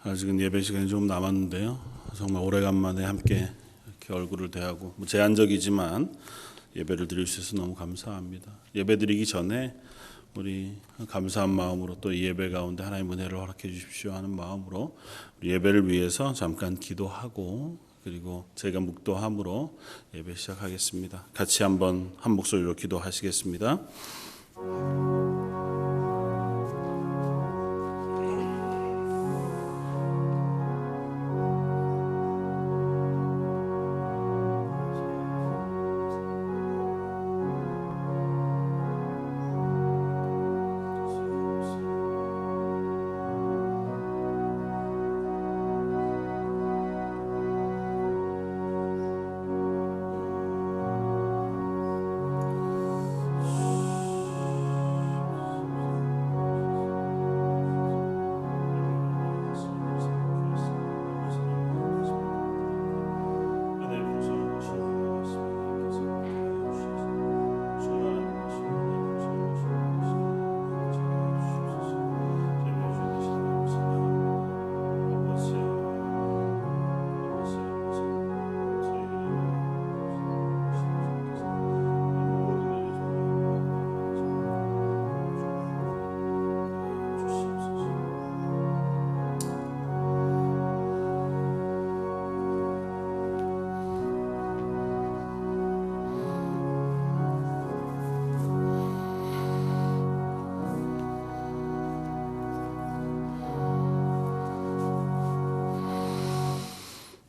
아직은 예배 시간이 좀 남았는데요. 정말 오래간만에 함께 이렇게 얼굴을 대하고 제한적이지만 예배를 드릴 수 있어서 너무 감사합니다. 예배 드리기 전에 우리 감사한 마음으로 또 이 예배 가운데 하나님 은혜를 허락해 주십시오 하는 마음으로 우리 예배를 위해서 잠깐 기도하고 그리고 제가 묵도함으로 예배 시작하겠습니다. 같이 한번 한 목소리로 기도하시겠습니다.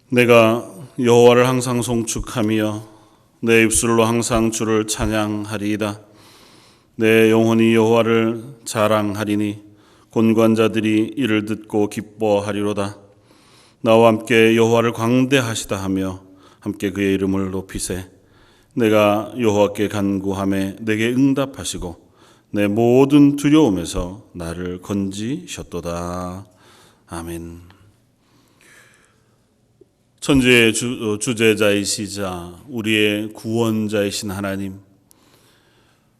내가 여호와를 항상 송축하며 내 입술로 항상 주를 찬양하리이다. 내 영혼이 여호와를 자랑하리니 곤관자들이 이를 듣고 기뻐하리로다. 나와 함께 여호와를 광대하시다 하며 함께 그의 이름을 높이세. 내가 여호와께 간구하매 내게 응답하시고 내 모든 두려움에서 나를 건지셨도다. 아멘. 천지의 주제자이시자 우리의 구원자이신 하나님,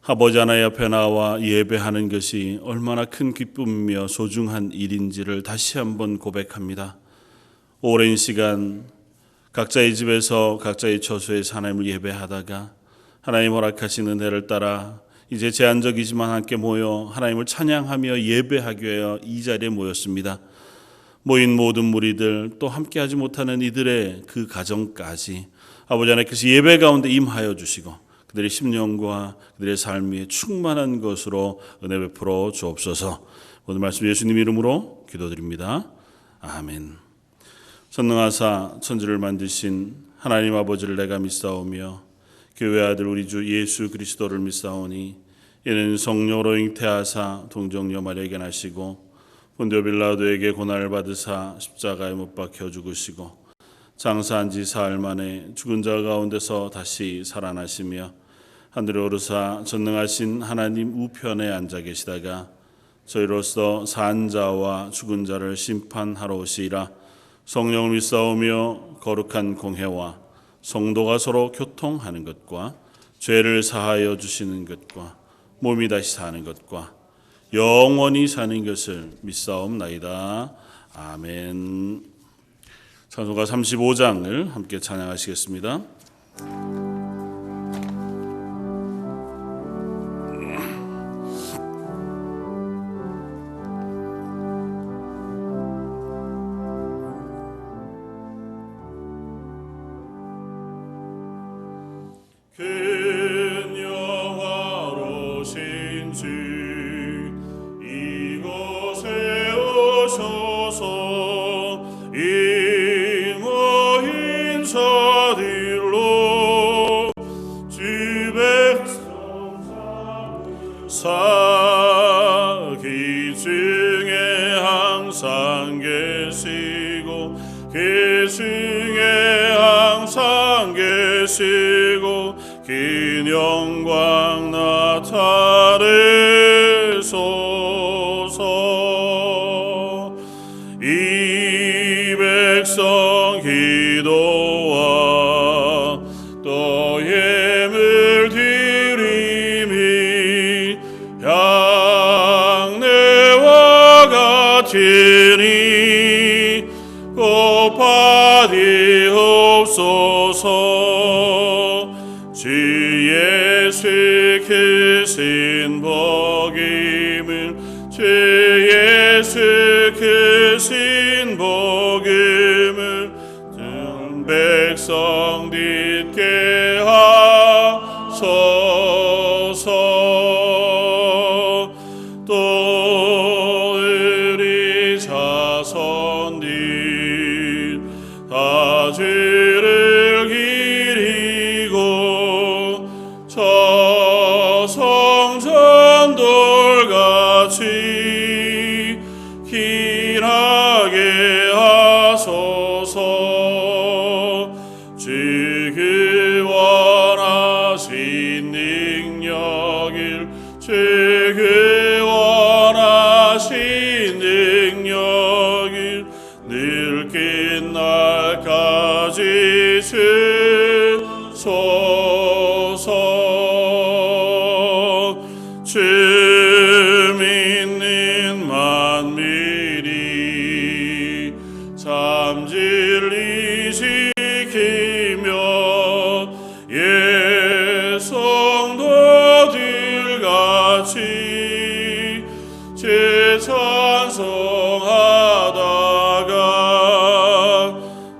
아버지 하나님 앞에 나와 예배하는 것이 얼마나 큰 기쁨이며 소중한 일인지를 다시 한번 고백합니다. 오랜 시간 각자의 집에서 각자의 처소에서 하나님을 예배하다가 하나님 허락하신 은혜를 따라 이제 제한적이지만 함께 모여 하나님을 찬양하며 예배하기 위하여 이 자리에 모였습니다. 모인 모든 무리들 또 함께하지 못하는 이들의 그 가정까지 아버지 하나님께서 예배 가운데 임하여 주시고 그들의 심령과 그들의 삶이 충만한 것으로 은혜 베풀어 주옵소서. 오늘 말씀 예수님 이름으로 기도드립니다. 아멘. 전능하사 천지를 만드신 하나님 아버지를 내가 믿사오며 교회 아들 우리 주 예수 그리스도를 믿사오니 이는 성령으로 잉태하사 동정녀 마리아에게 나시고 본디오 빌라도에게 고난을 받으사 십자가에 못 박혀 죽으시고 장사한 지 사흘 만에 죽은 자 가운데서 다시 살아나시며 하늘에 오르사 전능하신 하나님 우편에 앉아 계시다가 저희로서 산 자와 죽은 자를 심판하러 오시리라. 성령을 믿사오며 거룩한 공회와 성도가 서로 교통하는 것과 죄를 사하여 주시는 것과 몸이 다시 사는 것과 영원히 사는 것을 믿사옵나이다. 아멘. 찬송가 35장을 함께 찬양하시겠습니다. 사기 중에 항상 계시고 계중에 항상 계시고 긴 영광 나타내소서. 이 백성 기도와 또 예물 드림이 향내와 같으니 곱하디옵소서. 주 예수 크신 복음을 주 예수 크신 복음을 전 백성 듣게 하소서. 또 우리 자손들 다 주를 기리고 저 성전돌같이 길하게 하소서. 주 그 원하신 능력을 주 그 원하신 능력을 늘 끝날까지 주소서. 주 믿는 만민이 참 진리 지키며 예 성도들같이 제 찬송하다가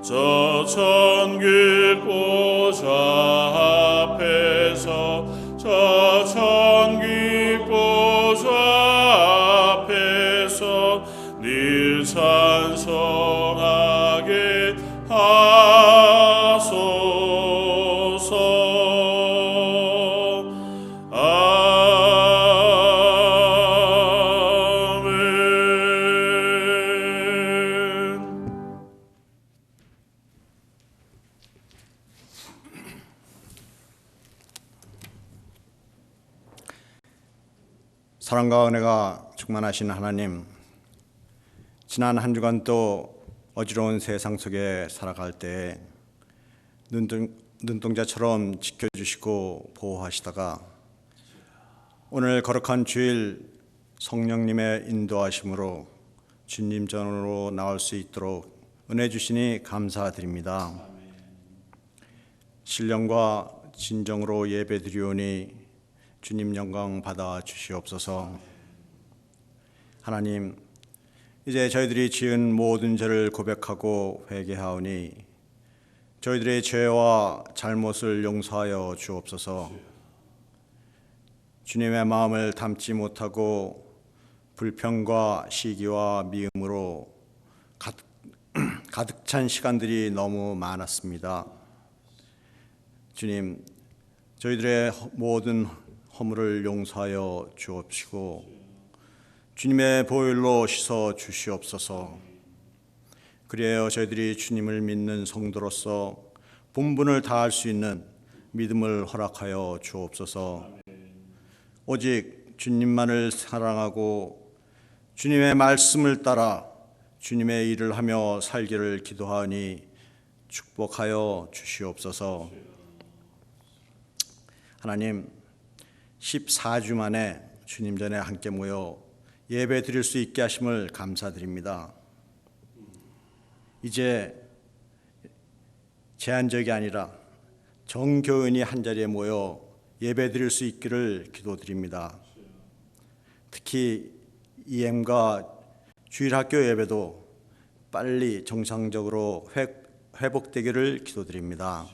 저 천국 보좌 앞에서 저 천국 보좌 앞에서 늘 찬송하게 하소서. 아멘. 사랑과 은혜가 충만하신 하나님, 지난 한 주간 또 어지러운 세상 속에 살아갈 때 눈동자처럼 지켜주시고 보호하시다가 오늘 거룩한 주일 성령님의 인도하심으로 주님 전으로 나올 수 있도록 은혜 주시니 감사드립니다. 신령과 진정으로 예배드리오니 주님 영광 받아 주시옵소서. 하나님, 이제 저희들이 지은 모든 죄를 고백하고 회개하오니 저희들의 죄와 잘못을 용서하여 주옵소서. 주님의 마음을 담지 못하고 불평과 시기와 미움으로 가득 찬 시간들이 너무 많았습니다. 주님, 저희들의 모든 허물을 용서하여 주옵시고 주님의 보혈로 씻어 주시옵소서. 그리하여 저희들이 주님을 믿는 성도로서 본분을 다할 수 있는 믿음을 허락하여 주옵소서. 오직 주님만을 사랑하고 주님의 말씀을 따라 주님의 일을 하며 살기를 기도하니 축복하여 주시옵소서. 하나님, 14주 만에 주님 전에 함께 모여 예배 드릴 수 있게 하심을 감사드립니다. 이제 제한적이 아니라 정교인이 한자리에 모여 예배 드릴 수 있기를 기도드립니다. 특히 EM과 주일학교 예배도 빨리 정상적으로 회복되기를 기도드립니다.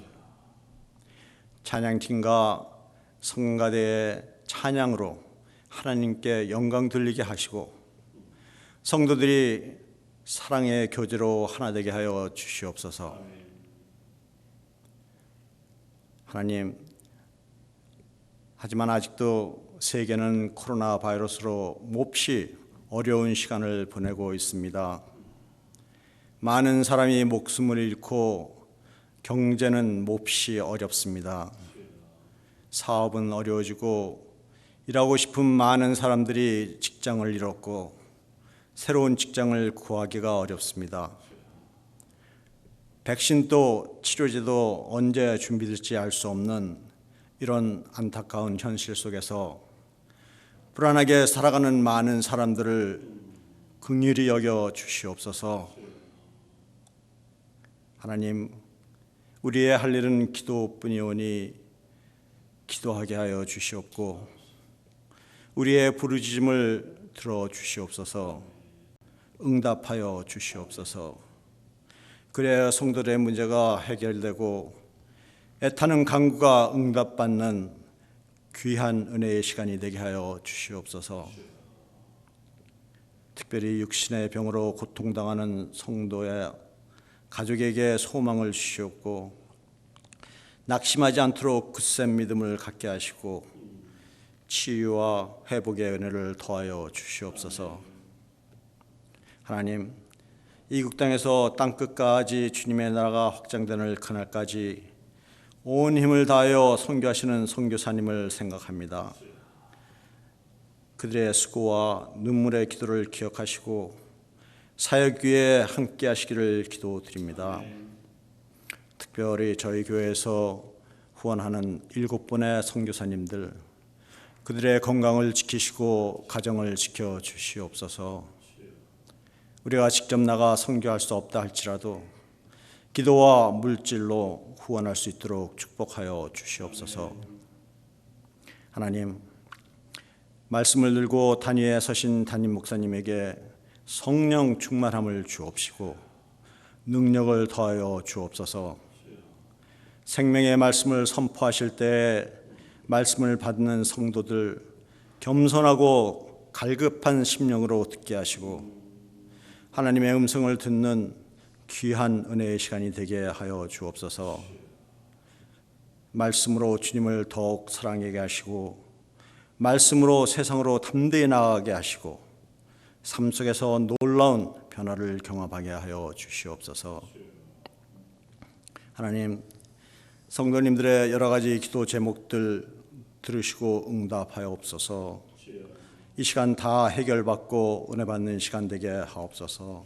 찬양팀과 성가대의 찬양으로 하나님께 영광 돌리게 하시고 성도들이 사랑의 교제로 하나 되게 하여 주시옵소서. 하나님, 하지만 아직도 세계는 코로나 바이러스로 몹시 어려운 시간을 보내고 있습니다. 많은 사람이 목숨을 잃고 경제는 몹시 어렵습니다. 사업은 어려워지고 일하고 싶은 많은 사람들이 직장을 잃었고 새로운 직장을 구하기가 어렵습니다. 백신도 치료제도 언제 준비될지 알 수 없는 이런 안타까운 현실 속에서 불안하게 살아가는 많은 사람들을 긍휼히 여겨 주시옵소서. 하나님, 우리의 할 일은 기도뿐이오니 기도하게 하여 주시옵고 우리의 부르짖음을 들어 주시옵소서. 응답하여 주시옵소서. 그래야 성도들의 문제가 해결되고 애타는 간구가 응답받는 귀한 은혜의 시간이 되게 하여 주시옵소서. 특별히 육신의 병으로 고통당하는 성도의 가족에게 소망을 주시옵고 낙심하지 않도록 굳센 믿음을 갖게 하시고 치유와 회복의 은혜를 더하여 주시옵소서. 하나님, 이국 땅에서 땅끝까지 주님의 나라가 확장되는 그날까지 온 힘을 다하여 선교하시는 선교사님을 생각합니다. 그들의 수고와 눈물의 기도를 기억하시고 사역 위에 함께 하시기를 기도드립니다. 특별히 저희 교회에서 후원하는 7분의 선교사님들, 그들의 건강을 지키시고 가정을 지켜 주시옵소서. 우리가 직접 나가 선교할 수 없다 할지라도 기도와 물질로 후원할 수 있도록 축복하여 주시옵소서. 하나님, 말씀을 들고 단위에 서신 담임 목사님에게 성령 충만함을 주옵시고 능력을 더하여 주옵소서. 생명의 말씀을 선포하실 때 말씀을 받는 성도들 겸손하고 갈급한 심령으로 듣게 하시고 하나님의 음성을 듣는 귀한 은혜의 시간이 되게 하여 주옵소서. 말씀으로 주님을 더욱 사랑하게 하시고 말씀으로 세상으로 담대히 나아가게 하시고 삶 속에서 놀라운 변화를 경험하게 하여 주시옵소서. 하나님, 성도님들의 여러 가지 기도 제목들 들으시고 응답하옵소서. 이 시간 다 해결받고 은혜 받는 시간 되게 하옵소서.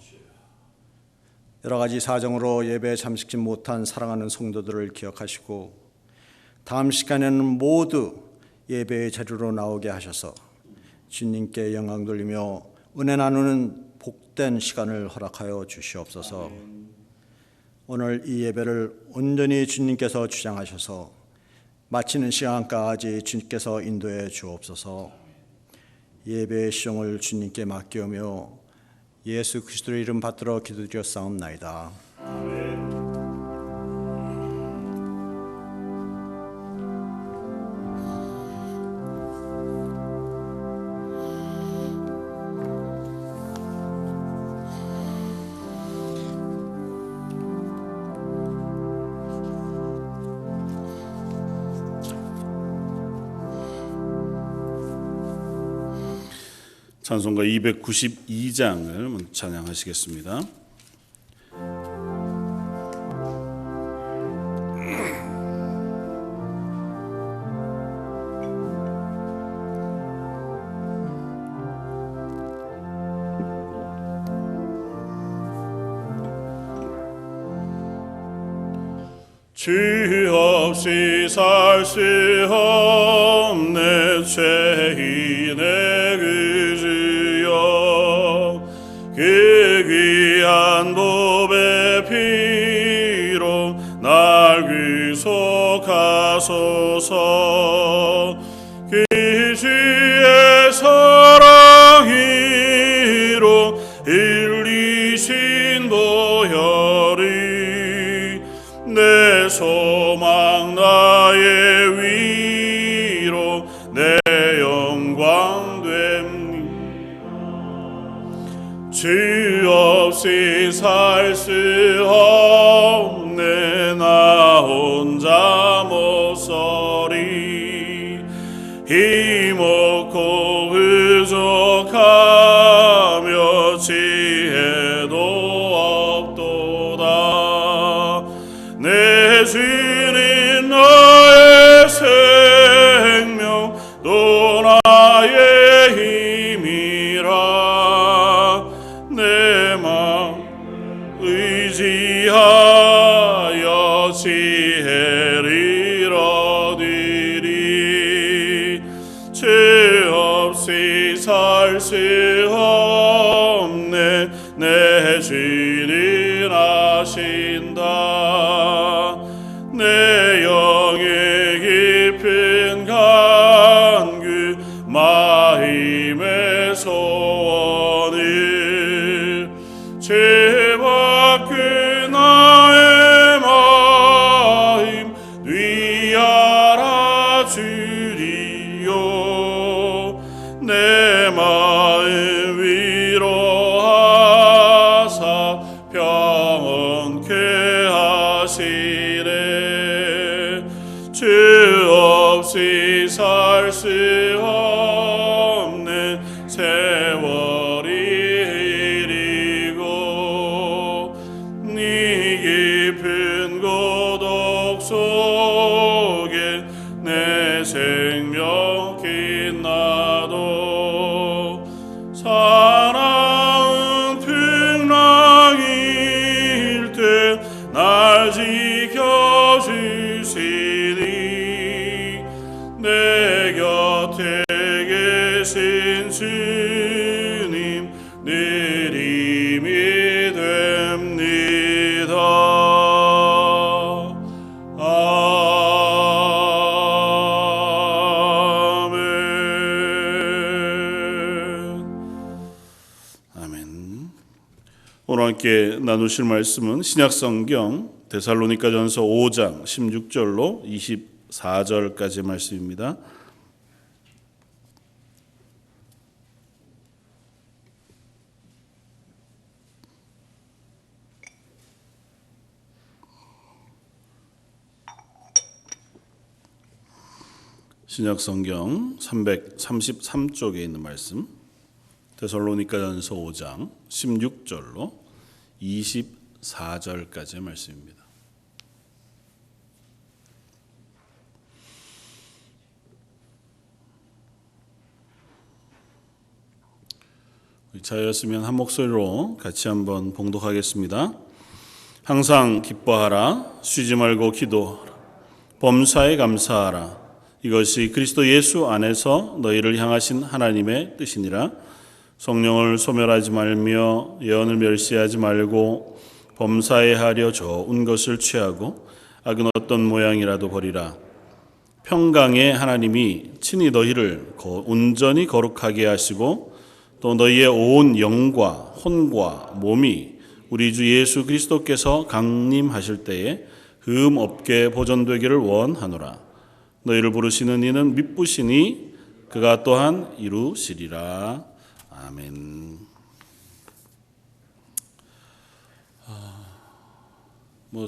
여러 가지 사정으로 예배에 참석지 못한 사랑하는 성도들을 기억하시고 다음 시간에는 모두 예배의 자리로 나오게 하셔서 주님께 영광 돌리며 은혜 나누는 복된 시간을 허락하여 주시옵소서. 오늘 이 예배를 온전히 주님께서 주장하셔서 마치는 시간까지 주님께서 인도해 주옵소서. 예배의 시종을 주님께 맡기오며 예수 그리스도의 이름 받들어 기도드렸사옵나이다. 찬송가 292장을 찬양하시겠습니다. 주 없이 살 수 없네 죄인의 그 주여 그 귀한 보배 피로 날 구속하소서. 그 주의 사랑이로 일리신 보혈이 내 소망 나의 위로 내 영광 됩니다. 주 없이 살 수 없네 나 혼자 못 서리 힘없고 부족하며 지혜도 없도다. 내 주는 나의 생명 또 나의 힘이라 내 맘 의지하여 지혜를 얻으리. 죄 없이 살 수 없네 내 주는 아신다. 아멘. 오늘 함께 나누실 말씀은 신약성경 데살로니가전서 5장 16절로 24절까지 말씀입니다. 신약성경 333쪽에 있는 말씀, 데살로니가전서 5장 16절로 24절까지의 말씀입니다. 자였으면 한 목소리로 같이 한번 봉독하겠습니다. 항상 기뻐하라, 쉬지 말고 기도하라, 범사에 감사하라. 이것이 그리스도 예수 안에서 너희를 향하신 하나님의 뜻이니라. 성령을 소멸하지 말며 예언을 멸시하지 말고 범사에 하려 좋은 것을 취하고 악은 어떤 모양이라도 버리라. 평강의 하나님이 친히 너희를 온전히 거룩하게 하시고 또 너희의 온 영과 혼과 몸이 우리 주 예수 그리스도께서 강림하실 때에 흠 없게 보존되기를 원하노라. 너희를 부르시는 이는 미쁘시니 그가 또한 이루시리라. 아멘.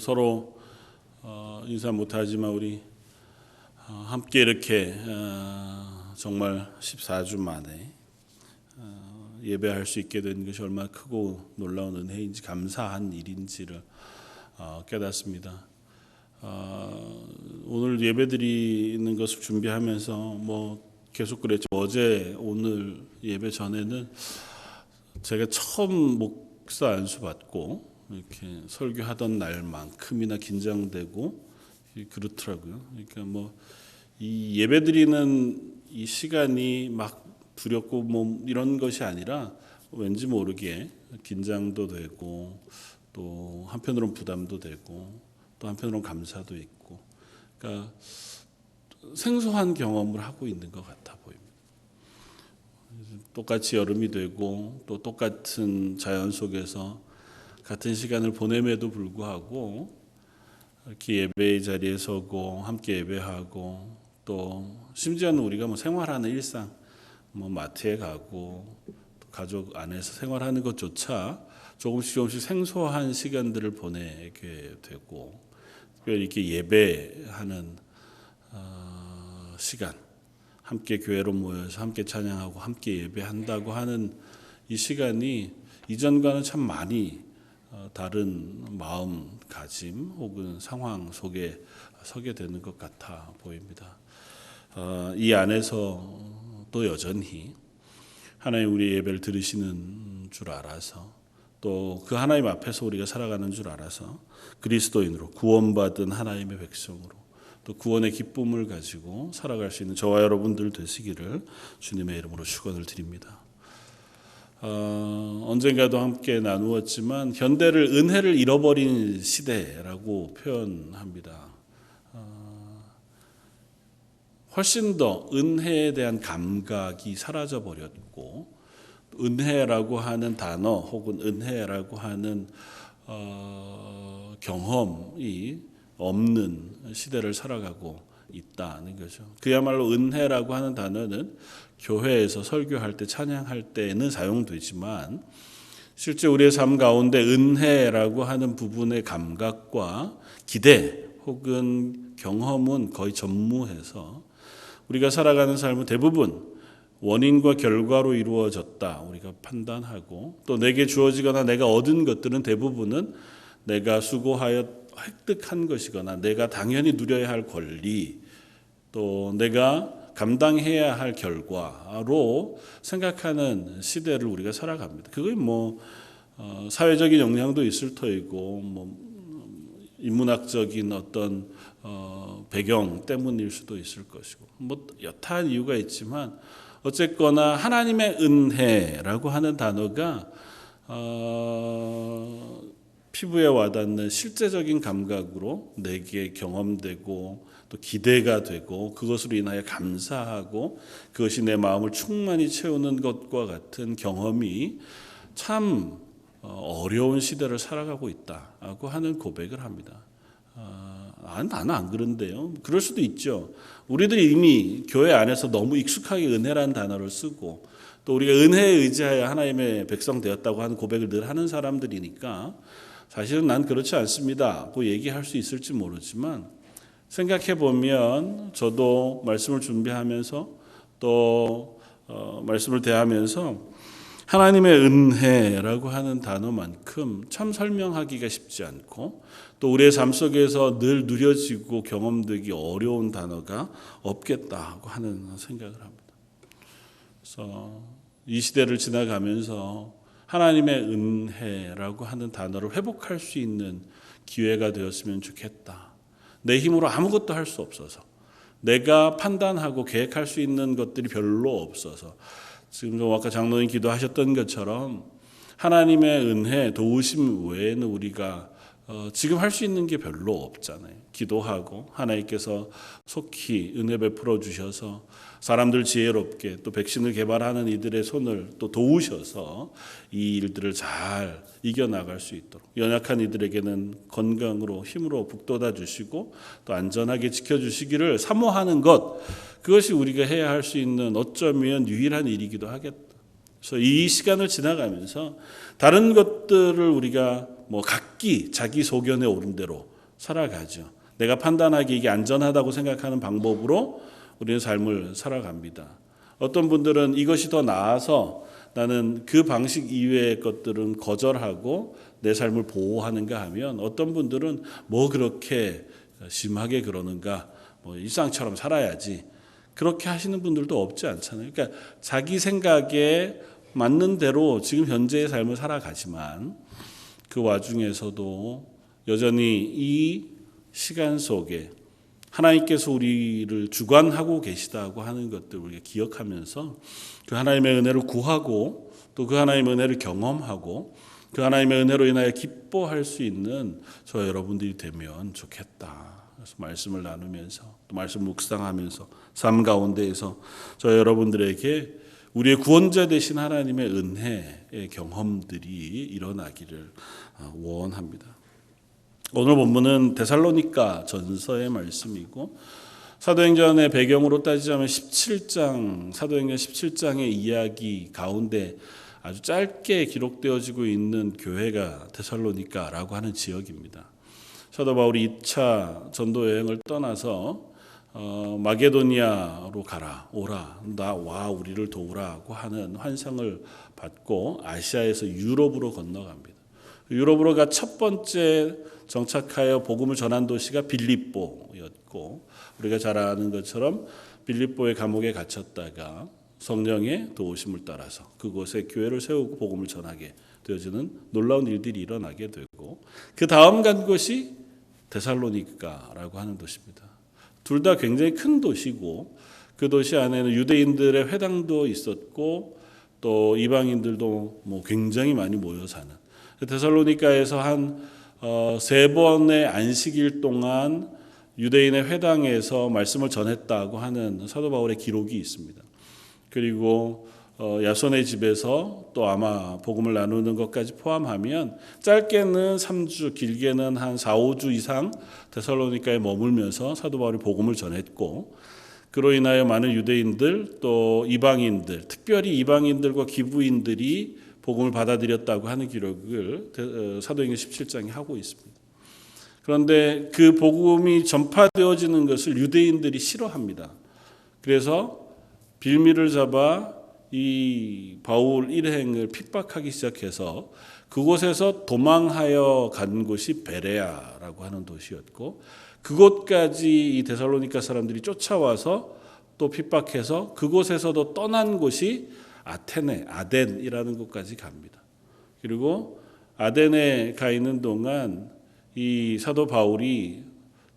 서로 인사 못하지만 우리 함께 이렇게 정말 14주 만에 예배할 수 있게 된 것이 얼마나 크고 놀라운 은혜인지, 감사한 일인지를 깨닫습니다. 오늘 예배드리는 것을 준비하면서 계속 그랬죠. 어제 오늘 예배 전에는 제가 처음 목사 안수 받고 이렇게 설교하던 날만큼이나 긴장되고 그렇더라고요. 그러니까 이 예배드리는 이 시간이 막 두렵고 이런 것이 아니라 왠지 모르게 긴장도 되고 또 한편으로는 부담도 되고 또 한편으로는 감사도 있고, 그러니까 생소한 경험을 하고 있는 것 같아 보입니다. 똑같이 여름이 되고 또 똑같은 자연 속에서 같은 시간을 보냄에도 불구하고 이렇게 예배의 자리에 서고 함께 예배하고 또 심지어는 우리가 생활하는 일상, 마트에 가고 또 가족 안에서 생활하는 것조차 조금씩 생소한 시간들을 보내게 되고, 특별히 이렇게 예배하는 시간, 함께 교회로 모여서 함께 찬양하고 함께 예배한다고 하는 이 시간이 이전과는 참 많이 다른 마음가짐 혹은 상황 속에 서게 되는 것 같아 보입니다. 이 안에서 또 여전히 하나님 우리 예배를 들으시는 줄 알아서, 또 그 하나님 앞에서 우리가 살아가는 줄 알아서 그리스도인으로 구원받은 하나님의 백성으로 또 구원의 기쁨을 가지고 살아갈 수 있는 저와 여러분들 되시기를 주님의 이름으로 축원을 드립니다. 언젠가도 함께 나누었지만 현대를 은혜를 잃어버린 시대라고 표현합니다. 훨씬 더 은혜에 대한 감각이 사라져 버렸고, 은혜라고 하는 단어 혹은 은혜라고 하는 경험이 없는 시대를 살아가고 있다는 거죠. 그야말로 은혜라고 하는 단어는 교회에서 설교할 때 찬양할 때는 사용되지만 실제 우리의 삶 가운데 은혜라고 하는 부분의 감각과 기대 혹은 경험은 거의 전무해서 우리가 살아가는 삶은 대부분 원인과 결과로 이루어졌다 우리가 판단하고, 또 내게 주어지거나 내가 얻은 것들은 대부분은 내가 수고하여 획득한 것이거나 내가 당연히 누려야 할 권리, 또 내가 감당해야 할 결과로 생각하는 시대를 우리가 살아갑니다. 그게 사회적인 영향도 있을 터이고 인문학적인 어떤 배경 때문일 수도 있을 것이고 여타한 이유가 있지만 어쨌거나 하나님의 은혜라고 하는 단어가 피부에 와닿는 실제적인 감각으로 내게 경험되고 또 기대가 되고 그것으로 인하여 감사하고 그것이 내 마음을 충만히 채우는 것과 같은 경험이 참 어려운 시대를 살아가고 있다고 하는 고백을 합니다. 나는 안 그런데요. 그럴 수도 있죠. 우리들이 이미 교회 안에서 너무 익숙하게 은혜라는 단어를 쓰고 또 우리가 은혜에 의지하여 하나님의 백성 되었다고 하는 고백을 늘 하는 사람들이니까 사실은 난 그렇지 않습니다고 얘기할 수 있을지 모르지만 생각해 보면 저도 말씀을 준비하면서 또 말씀을 대하면서 하나님의 은혜라고 하는 단어만큼 참 설명하기가 쉽지 않고 또 우리의 삶 속에서 늘 누려지고 경험되기 어려운 단어가 없겠다고 하는 생각을 합니다. 그래서 이 시대를 지나가면서 하나님의 은혜라고 하는 단어를 회복할 수 있는 기회가 되었으면 좋겠다. 내 힘으로 아무것도 할 수 없어서 내가 판단하고 계획할 수 있는 것들이 별로 없어서 지금 좀 아까 장로님 기도하셨던 것처럼 하나님의 은혜, 도우심 외에는 우리가 지금 할 수 있는 게 별로 없잖아요. 기도하고 하나님께서 속히 은혜 베풀어 주셔서 사람들 지혜롭게 또 백신을 개발하는 이들의 손을 또 도우셔서 이 일들을 잘 이겨나갈 수 있도록 연약한 이들에게는 건강으로 힘으로 북돋아 주시고 또 안전하게 지켜주시기를 사모하는 것, 그것이 우리가 해야 할 수 있는 어쩌면 유일한 일이기도 하겠다. 그래서 이 시간을 지나가면서 다른 것들을 우리가 각기 자기 소견에 오른 대로 살아가죠. 내가 판단하기 이게 안전하다고 생각하는 방법으로 우리는 삶을 살아갑니다. 어떤 분들은 이것이 더 나아서 나는 그 방식 이외의 것들은 거절하고 내 삶을 보호하는가 하면 어떤 분들은 그렇게 심하게 그러는가, 일상처럼 살아야지. 그렇게 하시는 분들도 없지 않잖아요. 그러니까 자기 생각에 맞는 대로 지금 현재의 삶을 살아가지만 그 와중에서도 여전히 이 시간 속에 하나님께서 우리를 주관하고 계시다고 하는 것들 우리가 기억하면서 그 하나님의 은혜를 구하고 또 그 하나님의 은혜를 경험하고 그 하나님의 은혜로 인하여 기뻐할 수 있는 저 여러분들이 되면 좋겠다. 그래서 말씀을 나누면서 또 말씀 묵상하면서 삶 가운데에서 저 여러분들에게 우리의 구원자 되신 하나님의 은혜의 경험들이 일어나기를 원합니다. 오늘 본문은 데살로니가 전서의 말씀이고 사도행전의 배경으로 따지자면 17장, 사도행전 17장의 이야기 가운데 아주 짧게 기록되어지고 있는 교회가 데살로니가라고 하는 지역입니다. 사도 바울이 2차 전도 여행을 떠나서 마게도니아로 오라, 와 우리를 도우라고 하는 환상을 받고 아시아에서 유럽으로 건너갑니다. 유럽으로가 첫 번째 정착하여 복음을 전한 도시가 빌립보였고 우리가 잘 아는 것처럼 빌립보의 감옥에 갇혔다가 성령의 도우심을 따라서 그곳에 교회를 세우고 복음을 전하게 되어지는 놀라운 일들이 일어나게 되고 그 다음 간 곳이 데살로니가라고 하는 도시입니다. 둘 다 굉장히 큰 도시고 그 도시 안에는 유대인들의 회당도 있었고 또 이방인들도 굉장히 많이 모여 사는 데살로니가에서 한 3번의 안식일 동안 유대인의 회당에서 말씀을 전했다고 하는 사도 바울의 기록이 있습니다. 그리고 야손의 집에서 또 아마 복음을 나누는 것까지 포함하면 짧게는 3주, 길게는 한 4, 5주 이상 데살로니가에 머물면서 사도 바울이 복음을 전했고 그로 인하여 많은 유대인들 또 이방인들, 특별히 이방인들과 기부인들이 복음을 받아들였다고 하는 기록을 사도행전 17장이 하고 있습니다. 그런데 그 복음이 전파되어지는 것을 유대인들이 싫어합니다. 그래서 빌미를 잡아 이 바울 일행을 핍박하기 시작해서 그곳에서 도망하여 간 곳이 베레아라고 하는 도시였고 그곳까지 이 데살로니가 사람들이 쫓아와서 또 핍박해서 그곳에서도 떠난 곳이 아덴이라는 곳까지 갑니다. 그리고 아덴에 가 있는 동안 이 사도 바울이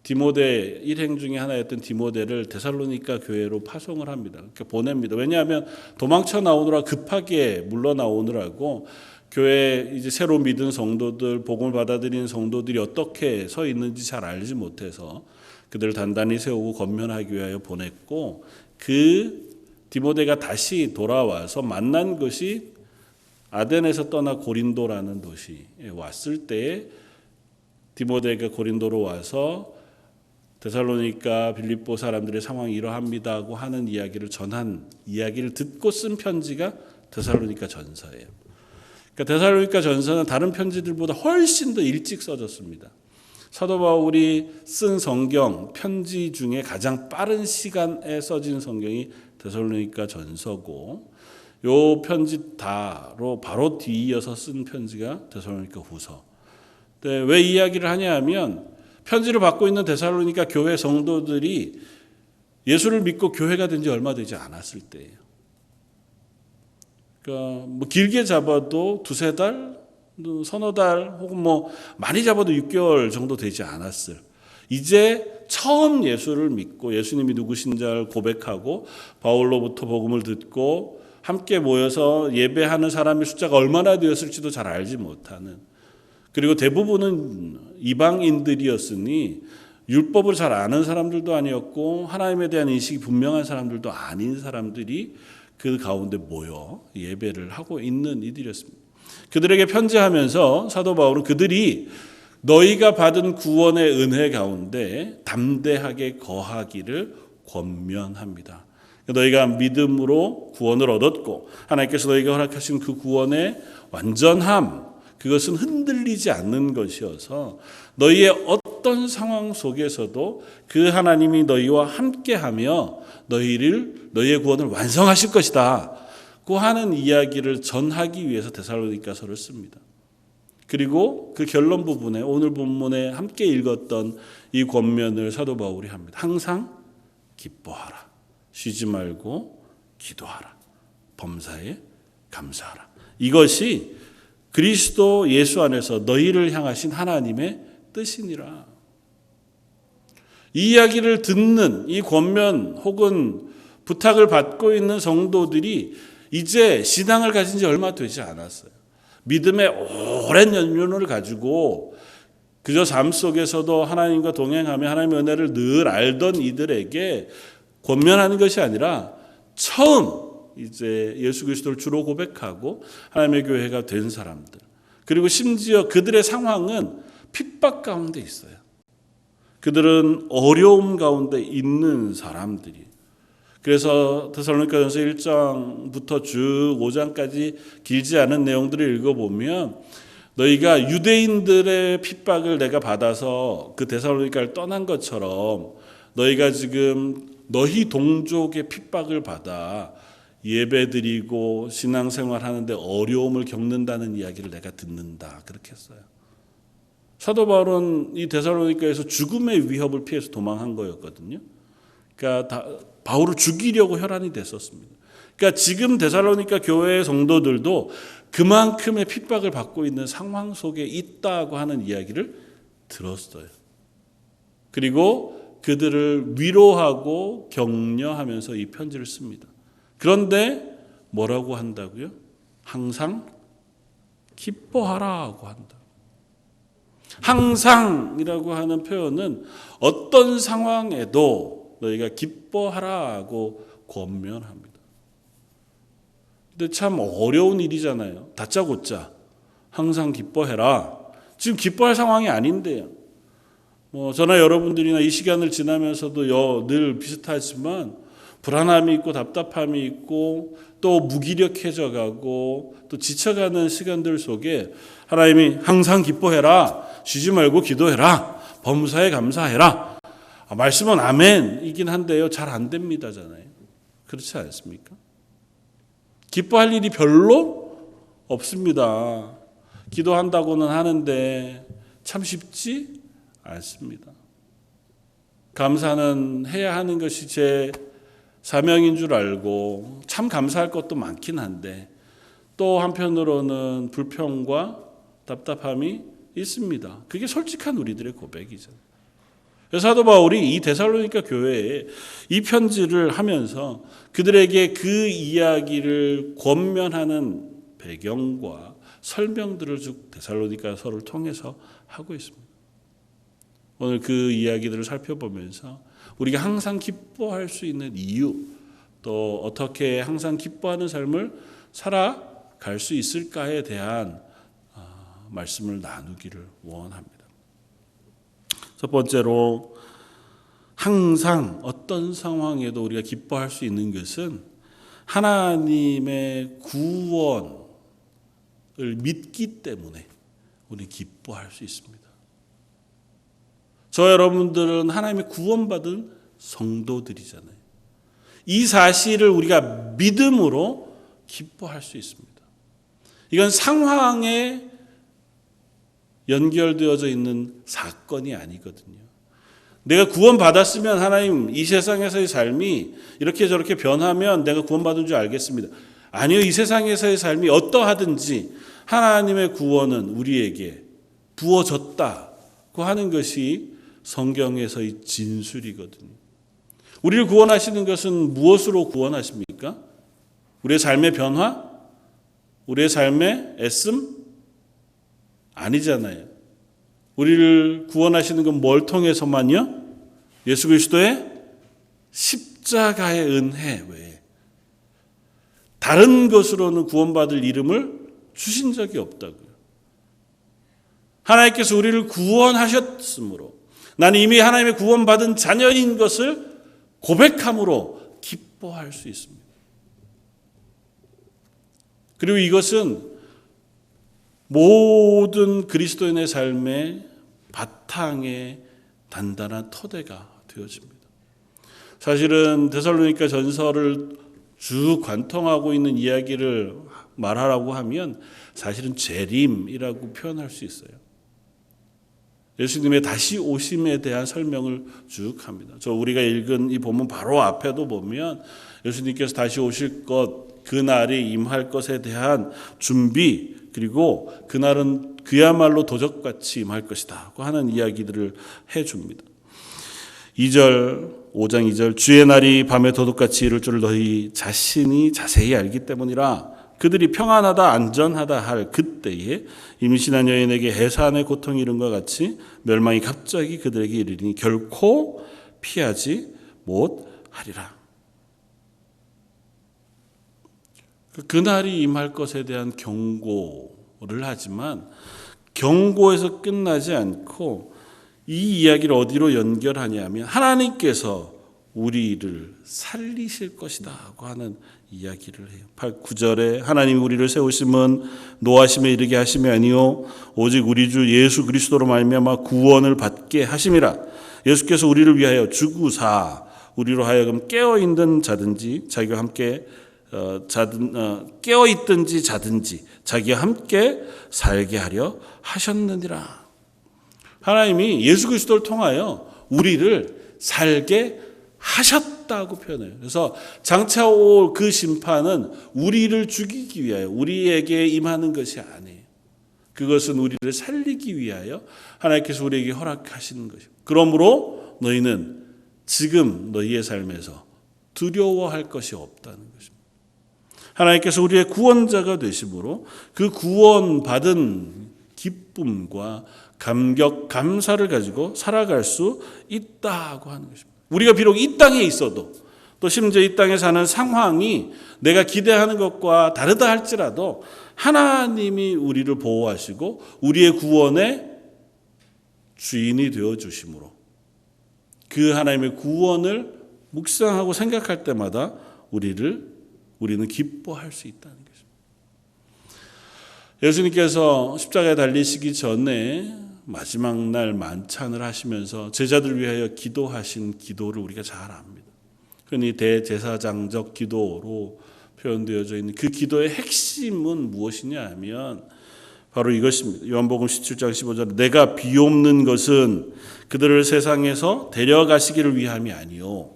디모데 일행 중에 하나였던 디모데를 데살로니가 교회로 파송을 합니다. 그러니까 보냅니다. 왜냐하면 도망쳐 나오느라 급하게 물러 나오느라고 교회 이제 새로 믿은 성도들, 복음을 받아들이는 성도들이 어떻게 서 있는지 잘 알지 못해서 그들을 단단히 세우고 권면하기 위하여 보냈고 그 디모데가 다시 돌아와서 만난 것이 아덴에서 떠나 고린도라는 도시에 왔을 때 디모데가 고린도로 와서 데살로니가 빌립보 사람들의 상황이 이러합니다고 하는 이야기를 전한 이야기를 듣고 쓴 편지가 데살로니가 전서예요. 그러니까 데살로니가 전서는 다른 편지들보다 훨씬 더 일찍 써졌습니다. 사도 바울이 쓴 성경 편지 중에 가장 빠른 시간에 써진 성경이 데살로니가 전서고, 요 편지 다로 바로 뒤이어서 쓴 편지가 데살로니가 후서. 왜 이야기를 하냐면 편지를 받고 있는 데살로니가 교회 성도들이 예수를 믿고 교회가 된 지 얼마 되지 않았을 때예요. 그러니까 뭐 길게 잡아도 두세 달, 서너 달, 혹은 뭐 많이 잡아도 6개월 정도 되지 않았을. 이제 처음 예수를 믿고 예수님이 누구신지를 고백하고 바울로부터 복음을 듣고 함께 모여서 예배하는 사람의 숫자가 얼마나 되었을지도 잘 알지 못하는, 그리고 대부분은 이방인들이었으니 율법을 잘 아는 사람들도 아니었고 하나님에 대한 인식이 분명한 사람들도 아닌 사람들이 그 가운데 모여 예배를 하고 있는 이들이었습니다. 그들에게 편지하면서 사도 바울은 그들이 너희가 받은 구원의 은혜 가운데 담대하게 거하기를 권면합니다. 너희가 믿음으로 구원을 얻었고 하나님께서 너희가 허락하신 그 구원의 완전함, 그것은 흔들리지 않는 것이어서 너희의 어떤 상황 속에서도 그 하나님이 너희와 함께하며 너희의 구원을 완성하실 것이다 고 하는 이야기를 전하기 위해서 데살로니가서를 씁니다. 그리고 그 결론 부분에 오늘 본문에 함께 읽었던 이 권면을 사도 바울이 합니다. 항상 기뻐하라. 쉬지 말고 기도하라. 범사에 감사하라. 이것이 그리스도 예수 안에서 너희를 향하신 하나님의 뜻이니라. 이 이야기를 듣는 이 권면 혹은 부탁을 받고 있는 성도들이 이제 신앙을 가진 지 얼마 되지 않았어요. 믿음의 오랜 연륜을 가지고 그저 삶 속에서도 하나님과 동행하며 하나님의 은혜를 늘 알던 이들에게 권면하는 것이 아니라 처음 이제 예수 그리스도를 주로 고백하고 하나님의 교회가 된 사람들, 그리고 심지어 그들의 상황은 핍박 가운데 있어요. 그들은 어려움 가운데 있는 사람들이. 그래서 데살로니가전서 1장부터 쭉 5장까지 길지 않은 내용들을 읽어보면 너희가 유대인들의 핍박을 내가 받아서 그 데살로니가를 떠난 것처럼 너희가 지금 너희 동족의 핍박을 받아 예배드리고 신앙생활 하는데 어려움을 겪는다는 이야기를 내가 듣는다. 그렇게 했어요. 사도 바울은 이 데살로니가에서 죽음의 위협을 피해서 도망한 거였거든요. 그러니까 바울을 죽이려고 혈안이 됐었습니다. 그러니까 지금 데살로니가 교회의 성도들도 그만큼의 핍박을 받고 있는 상황 속에 있다고 하는 이야기를 들었어요. 그리고 그들을 위로하고 격려하면서 이 편지를 씁니다. 그런데 뭐라고 한다고요? 항상 기뻐하라고 한다. 항상이라고 하는 표현은 어떤 상황에도 너희가 기뻐하라고 권면합니다. 근데 참 어려운 일이잖아요. 다짜고짜 항상 기뻐해라. 지금 기뻐할 상황이 아닌데요. 저나 여러분들이나 이 시간을 지나면서도 늘 비슷하지만 불안함이 있고 답답함이 있고 또 무기력해져 가고 또 지쳐가는 시간들 속에 하나님이 항상 기뻐해라. 쉬지 말고 기도해라. 범사에 감사해라. 말씀은 아멘이긴 한데요. 잘 안 됩니다잖아요. 그렇지 않습니까? 기뻐할 일이 별로 없습니다. 기도한다고는 하는데 참 쉽지 않습니다. 감사는 해야 하는 것이 제 사명인 줄 알고 참 감사할 것도 많긴 한데 또 한편으로는 불평과 답답함이 있습니다. 그게 솔직한 우리들의 고백이죠. 사도 바울이 이 데살로니가 교회에 이 편지를 하면서 그들에게 그 이야기를 권면하는 배경과 설명들을 쭉 데살로니가서를 통해서 하고 있습니다. 오늘 그 이야기들을 살펴보면서 우리가 항상 기뻐할 수 있는 이유, 또 어떻게 항상 기뻐하는 삶을 살아갈 갈 수 있을까에 대한 말씀을 나누기를 원합니다. 첫 번째로 항상 어떤 상황에도 우리가 기뻐할 수 있는 것은 하나님의 구원을 믿기 때문에 우리 기뻐할 수 있습니다. 저 여러분들은 하나님의 구원받은 성도들이잖아요. 이 사실을 우리가 믿음으로 기뻐할 수 있습니다. 이건 상황에 연결되어져 있는 사건이 아니거든요. 내가 구원받았으면 하나님 이 세상에서의 삶이 이렇게 저렇게 변하면 내가 구원받은 줄 알겠습니다. 아니요. 이 세상에서의 삶이 어떠하든지 하나님의 구원은 우리에게 부어졌다고 하는 것이 성경에서의 진술이거든요. 우리를 구원하시는 것은 무엇으로 구원하십니까? 우리의 삶의 변화? 우리의 삶의 애씀? 아니잖아요. 우리를 구원하시는 건 뭘 통해서만요? 예수 그리스도의 십자가의 은혜 외에 다른 것으로는 구원받을 이름을 주신 적이 없다고요. 하나님께서 우리를 구원하셨으므로 나는 이미 하나님의 구원받은 자녀인 것을 고백함으로 기뻐할 수 있습니다. 그리고 이것은 모든 그리스도인의 삶의 바탕의 단단한 토대가 되어집니다. 사실은 데살로니가 전서를 쭉 관통하고 있는 이야기를 말하라고 하면 사실은 재림이라고 표현할 수 있어요. 예수님의 다시 오심에 대한 설명을 쭉 합니다. 우리가 읽은 이 본문 바로 앞에도 보면 예수님께서 다시 오실 것, 그날이 임할 것에 대한 준비, 그리고 그날은 그야말로 도적같이 임할 것이다 하는 이야기들을 해줍니다. 5장 2절 주의 날이 밤에 도둑같이 이룰 줄 너희 자신이 자세히 알기 때문이라. 그들이 평안하다 안전하다 할 그때에 임신한 여인에게 해산의 고통이 이른과 같이 멸망이 갑자기 그들에게 이르리니 결코 피하지 못하리라. 그날이 임할 것에 대한 경고를 하지만 경고에서 끝나지 않고 이 이야기를 어디로 연결하냐면 하나님께서 우리를 살리실 것이다 하는 이야기를 해요. 9절에 하나님이 우리를 세우심은 노하심에 이르게 하심이 아니요 오직 우리 주 예수 그리스도로 말미암아 구원을 받게 하심이라. 예수께서 우리를 위하여 죽으사 우리로 하여금 깨어있는 자든지 자기와 함께 깨어있든지 자든지 자기와 함께 살게 하려 하셨느니라. 하나님이 예수 그리스도를 통하여 우리를 살게 하셨다고 표현해요. 그래서 장차 올 그 심판은 우리를 죽이기 위하여 우리에게 임하는 것이 아니에요. 그것은 우리를 살리기 위하여 하나님께서 우리에게 허락하시는 것이고, 그러므로 너희는 지금 너희의 삶에서 두려워할 것이 없다는 것입니다. 하나님께서 우리의 구원자가 되심으로 그 구원받은 기쁨과 감격, 감사를 가지고 살아갈 수 있다고 하는 것입니다. 우리가 비록 이 땅에 있어도 또 심지어 이 땅에 사는 상황이 내가 기대하는 것과 다르다 할지라도 하나님이 우리를 보호하시고 우리의 구원의 주인이 되어주심으로 그 하나님의 구원을 묵상하고 생각할 때마다 우리는 기뻐할 수 있다는 것입니다. 예수님께서 십자가에 달리시기 전에 마지막 날 만찬을 하시면서 제자들을 위하여 기도하신 기도를 우리가 잘 압니다. 흔히 대제사장적 기도로 표현되어져 있는 그 기도의 핵심은 무엇이냐 하면 바로 이것입니다. 요한복음 17장 15절에 내가 비옵는 것은 그들을 세상에서 데려가시기를 위함이 아니요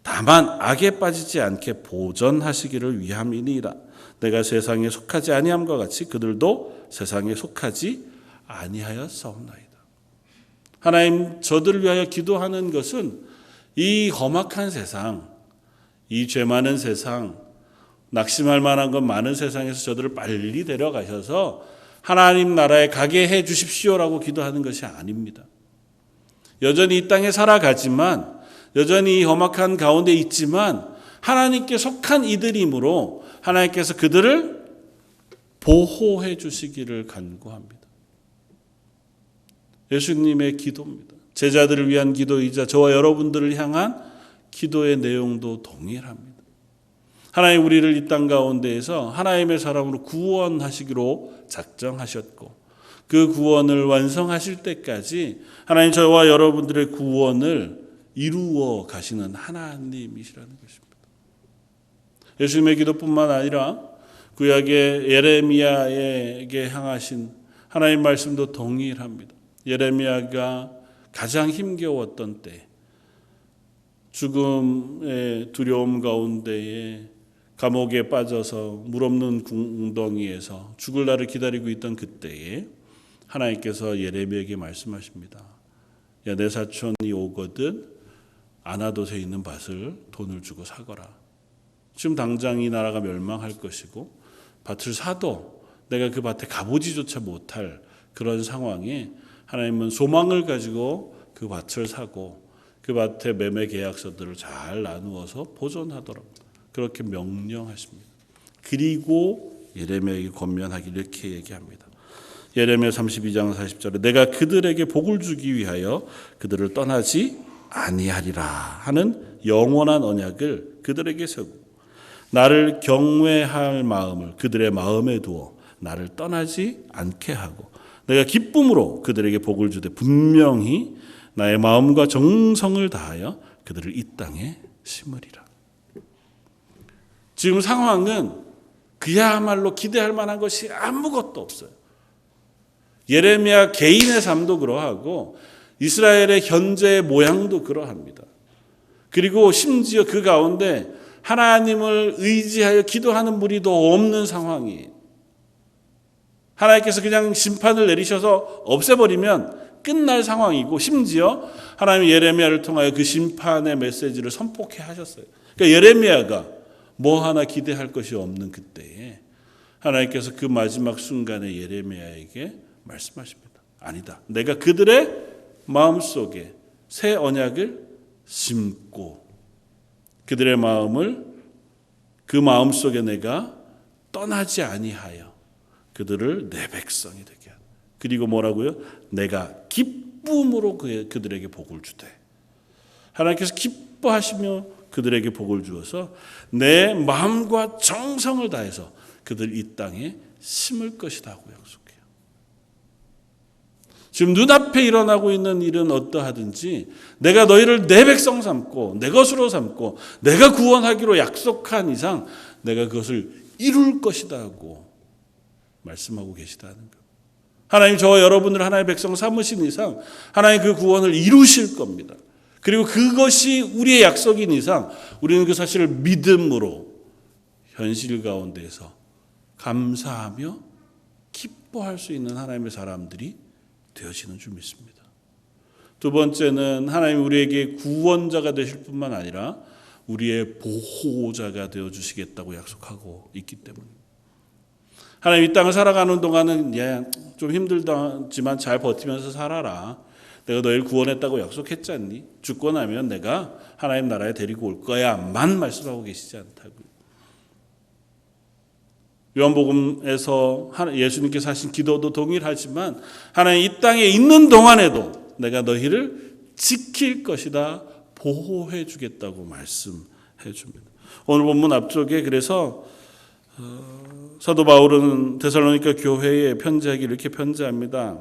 다만 악에 빠지지 않게 보전하시기를 위함이니라. 내가 세상에 속하지 아니함과 같이 그들도 세상에 속하지 아니하였사옵나이다. 하나님, 저들을 위하여 기도하는 것은 이 험악한 세상, 이 죄 많은 세상, 낙심할 만한 것 많은 세상에서 저들을 빨리 데려가셔서 하나님 나라에 가게 해 주십시오라고 기도하는 것이 아닙니다. 여전히 이 땅에 살아가지만, 여전히 이 험악한 가운데 있지만 하나님께 속한 이들이므로 하나님께서 그들을 보호해 주시기를 간구합니다. 예수님의 기도입니다. 제자들을 위한 기도이자 저와 여러분들을 향한 기도의 내용도 동일합니다. 하나님 우리를 이 땅 가운데에서 하나님의 사람으로 구원하시기로 작정하셨고 그 구원을 완성하실 때까지 하나님 저와 여러분들의 구원을 이루어 가시는 하나님이시라는 것입니다. 예수님의 기도뿐만 아니라 구약의 예레미야에게 향하신 하나님 말씀도 동일합니다. 예레미야가 가장 힘겨웠던 때 죽음의 두려움 가운데에 감옥에 빠져서 물 없는 궁덩이에서 죽을 날을 기다리고 있던 그때에 하나님께서 예레미야에게 말씀하십니다. 야, 내 사촌이 오거든 아나돗에 있는 밭을 돈을 주고 사거라. 지금 당장 이 나라가 멸망할 것이고 밭을 사도 내가 그 밭에 가보지조차 못할 그런 상황에 하나님은 소망을 가지고 그 밭을 사고 그 밭의 매매 계약서들을 잘 나누어서 보존하도록 그렇게 명령하십니다. 그리고 예레미야에게 권면하기를 이렇게 얘기합니다. 예레미야 32장 40절에 내가 그들에게 복을 주기 위하여 그들을 떠나지 아니하리라 하는 영원한 언약을 그들에게 세우고 나를 경외할 마음을 그들의 마음에 두어 나를 떠나지 않게 하고 내가 기쁨으로 그들에게 복을 주되 분명히 나의 마음과 정성을 다하여 그들을 이 땅에 심으리라. 지금 상황은 그야말로 기대할 만한 것이 아무것도 없어요. 예레미야 개인의 삶도 그러하고 이스라엘의 현재의 모양도 그러합니다. 그리고 심지어 그 가운데 하나님을 의지하여 기도하는 무리도 없는 상황이에요. 하나님께서 그냥 심판을 내리셔서 없애버리면 끝날 상황이고 심지어 하나님이 예레미야를 통하여 그 심판의 메시지를 선포케 하셨어요. 그러니까 예레미야가 뭐 하나 기대할 것이 없는 그때에 하나님께서 그 마지막 순간에 예레미야에게 말씀하십니다. 아니다. 내가 그들의 마음속에 새 언약을 심고 그들의 마음을 그 마음속에 내가 떠나지 아니하여 그들을 내 백성이 되게 하라. 그리고 뭐라고요? 내가 기쁨으로 그들에게 복을 주되 하나님께서 기뻐하시며 그들에게 복을 주어서 내 마음과 정성을 다해서 그들 이 땅에 심을 것이다 하고 약속해요. 지금 눈앞에 일어나고 있는 일은 어떠하든지 내가 너희를 내 백성 삼고 내 것으로 삼고 내가 구원하기로 약속한 이상 내가 그것을 이룰 것이다 하고 말씀하고 계시다는 것. 하나님 저와 여러분을 하나님의 백성 삼으신 이상 하나님 그 구원을 이루실 겁니다. 그리고 그것이 우리의 약속인 이상 우리는 그 사실을 믿음으로 현실 가운데서 감사하며 기뻐할 수 있는 하나님의 사람들이 되어지는 줄 믿습니다. 두 번째는 하나님 우리에게 구원자가 되실 뿐만 아니라 우리의 보호자가 되어주시겠다고 약속하고 있기 때문입니다. 하나님 이 땅을 살아가는 동안은 좀 힘들지만 잘 버티면서 살아라. 내가 너희를 구원했다고 약속했지 않니? 죽고 나면 내가 하나님 나라에 데리고 올 거야만 말씀하고 계시지 않다고요. 요한복음에서 예수님께서 하신 기도도 동일하지만 하나님 이 땅에 있는 동안에도 내가 너희를 지킬 것이다, 보호해 주겠다고 말씀해 줍니다. 오늘 본문 앞쪽에 그래서 사도 바울은 데살로니가 교회에 편지하기를 이렇게 편지합니다.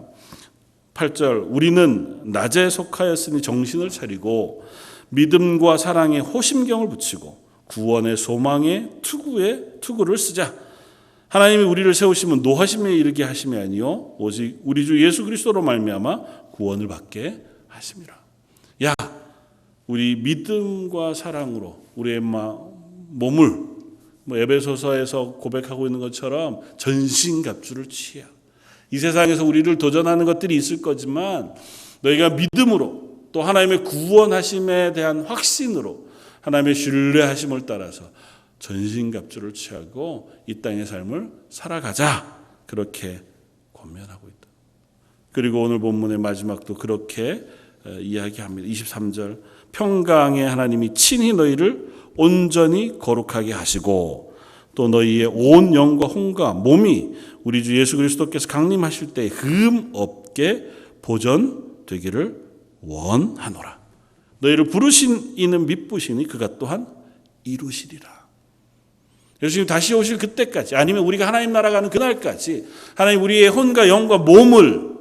8절 우리는 낮에 속하였으니 정신을 차리고 믿음과 사랑에 호심경을 붙이고 구원의 소망에 투구를 쓰자. 하나님이 우리를 세우시면 노하심에 이르게 하심이 아니요 오직 우리 주 예수 그리스도로 말미암아 구원을 받게 하심이라. 야, 우리 믿음과 사랑으로 우리의 몸을 에베소서에서 고백하고 있는 것처럼 전신갑주를 취하. 이 세상에서 우리를 도전하는 것들이 있을 거지만 너희가 믿음으로 또 하나님의 구원하심에 대한 확신으로 하나님의 신뢰하심을 따라서 전신갑주를 취하고 이 땅의 삶을 살아가자. 그렇게 권면하고 있다. 그리고 오늘 본문의 마지막도 그렇게 이야기합니다. 23절 평강의 하나님이 친히 너희를 온전히 거룩하게 하시고 또 너희의 온 영과 혼과 몸이 우리 주 예수 그리스도께서 강림하실 때 흠 없게 보존되기를 원하노라. 너희를 부르신 이는 미쁘시니 그가 또한 이루시리라. 예수님 다시 오실 그때까지, 아니면 우리가 하나님 나라 가는 그날까지 하나님 우리의 혼과 영과 몸을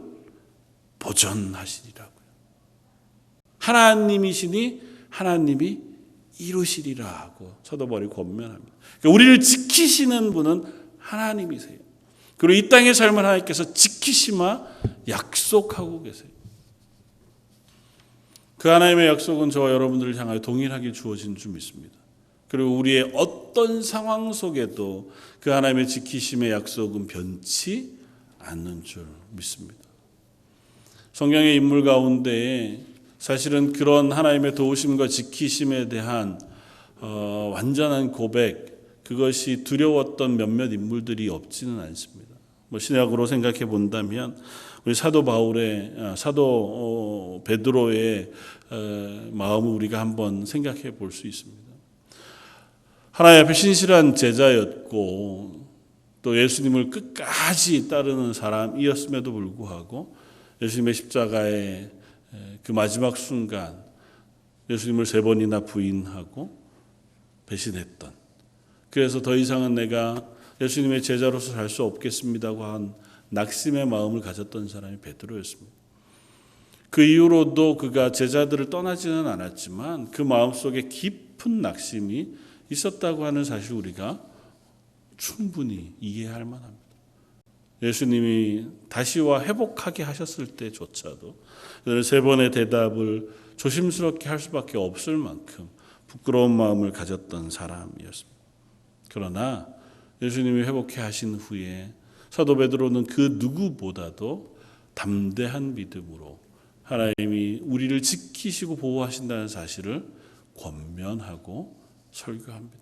보존하시리라고요. 하나님이시니 하나님이 이루시리라고 사도 바울이 권면합니다. 그러니까 우리를 지키시는 분은 하나님이세요. 그리고 이 땅의 삶을 하나님께서 지키시마 약속하고 계세요. 그 하나님의 약속은 저와 여러분들을 향하여 동일하게 주어진 줄 믿습니다. 그리고 우리의 어떤 상황 속에도 그 하나님의 지키심의 약속은 변치 않는 줄 믿습니다. 성경의 인물 가운데 사실은 그런 하나님의 도우심과 지키심에 대한 완전한 고백, 그것이 두려웠던 몇몇 인물들이 없지는 않습니다. 신약으로 생각해 본다면 우리 사도 바울의, 사도 베드로의 마음을 우리가 한번 생각해 볼 수 있습니다. 하나님 앞에 신실한 제자였고 또 예수님을 끝까지 따르는 사람이었음에도 불구하고 예수님의 십자가의 그 마지막 순간 예수님을 3번이나 부인하고 배신했던, 그래서 더 이상은 내가 예수님의 제자로서 살 수 없겠습니다고 한 낙심의 마음을 가졌던 사람이 베드로였습니다. 그 이후로도 그가 제자들을 떠나지는 않았지만 그 마음속에 깊은 낙심이 있었다고 하는 사실 우리가 충분히 이해할 만합니다. 예수님이 다시와 회복하게 하셨을 때조차도 3번의 대답을 조심스럽게 할 수밖에 없을 만큼 부끄러운 마음을 가졌던 사람이었습니다. 그러나 예수님이 회복해 하신 후에 사도 베드로는 그 누구보다도 담대한 믿음으로 하나님이 우리를 지키시고 보호하신다는 사실을 권면하고 설교합니다.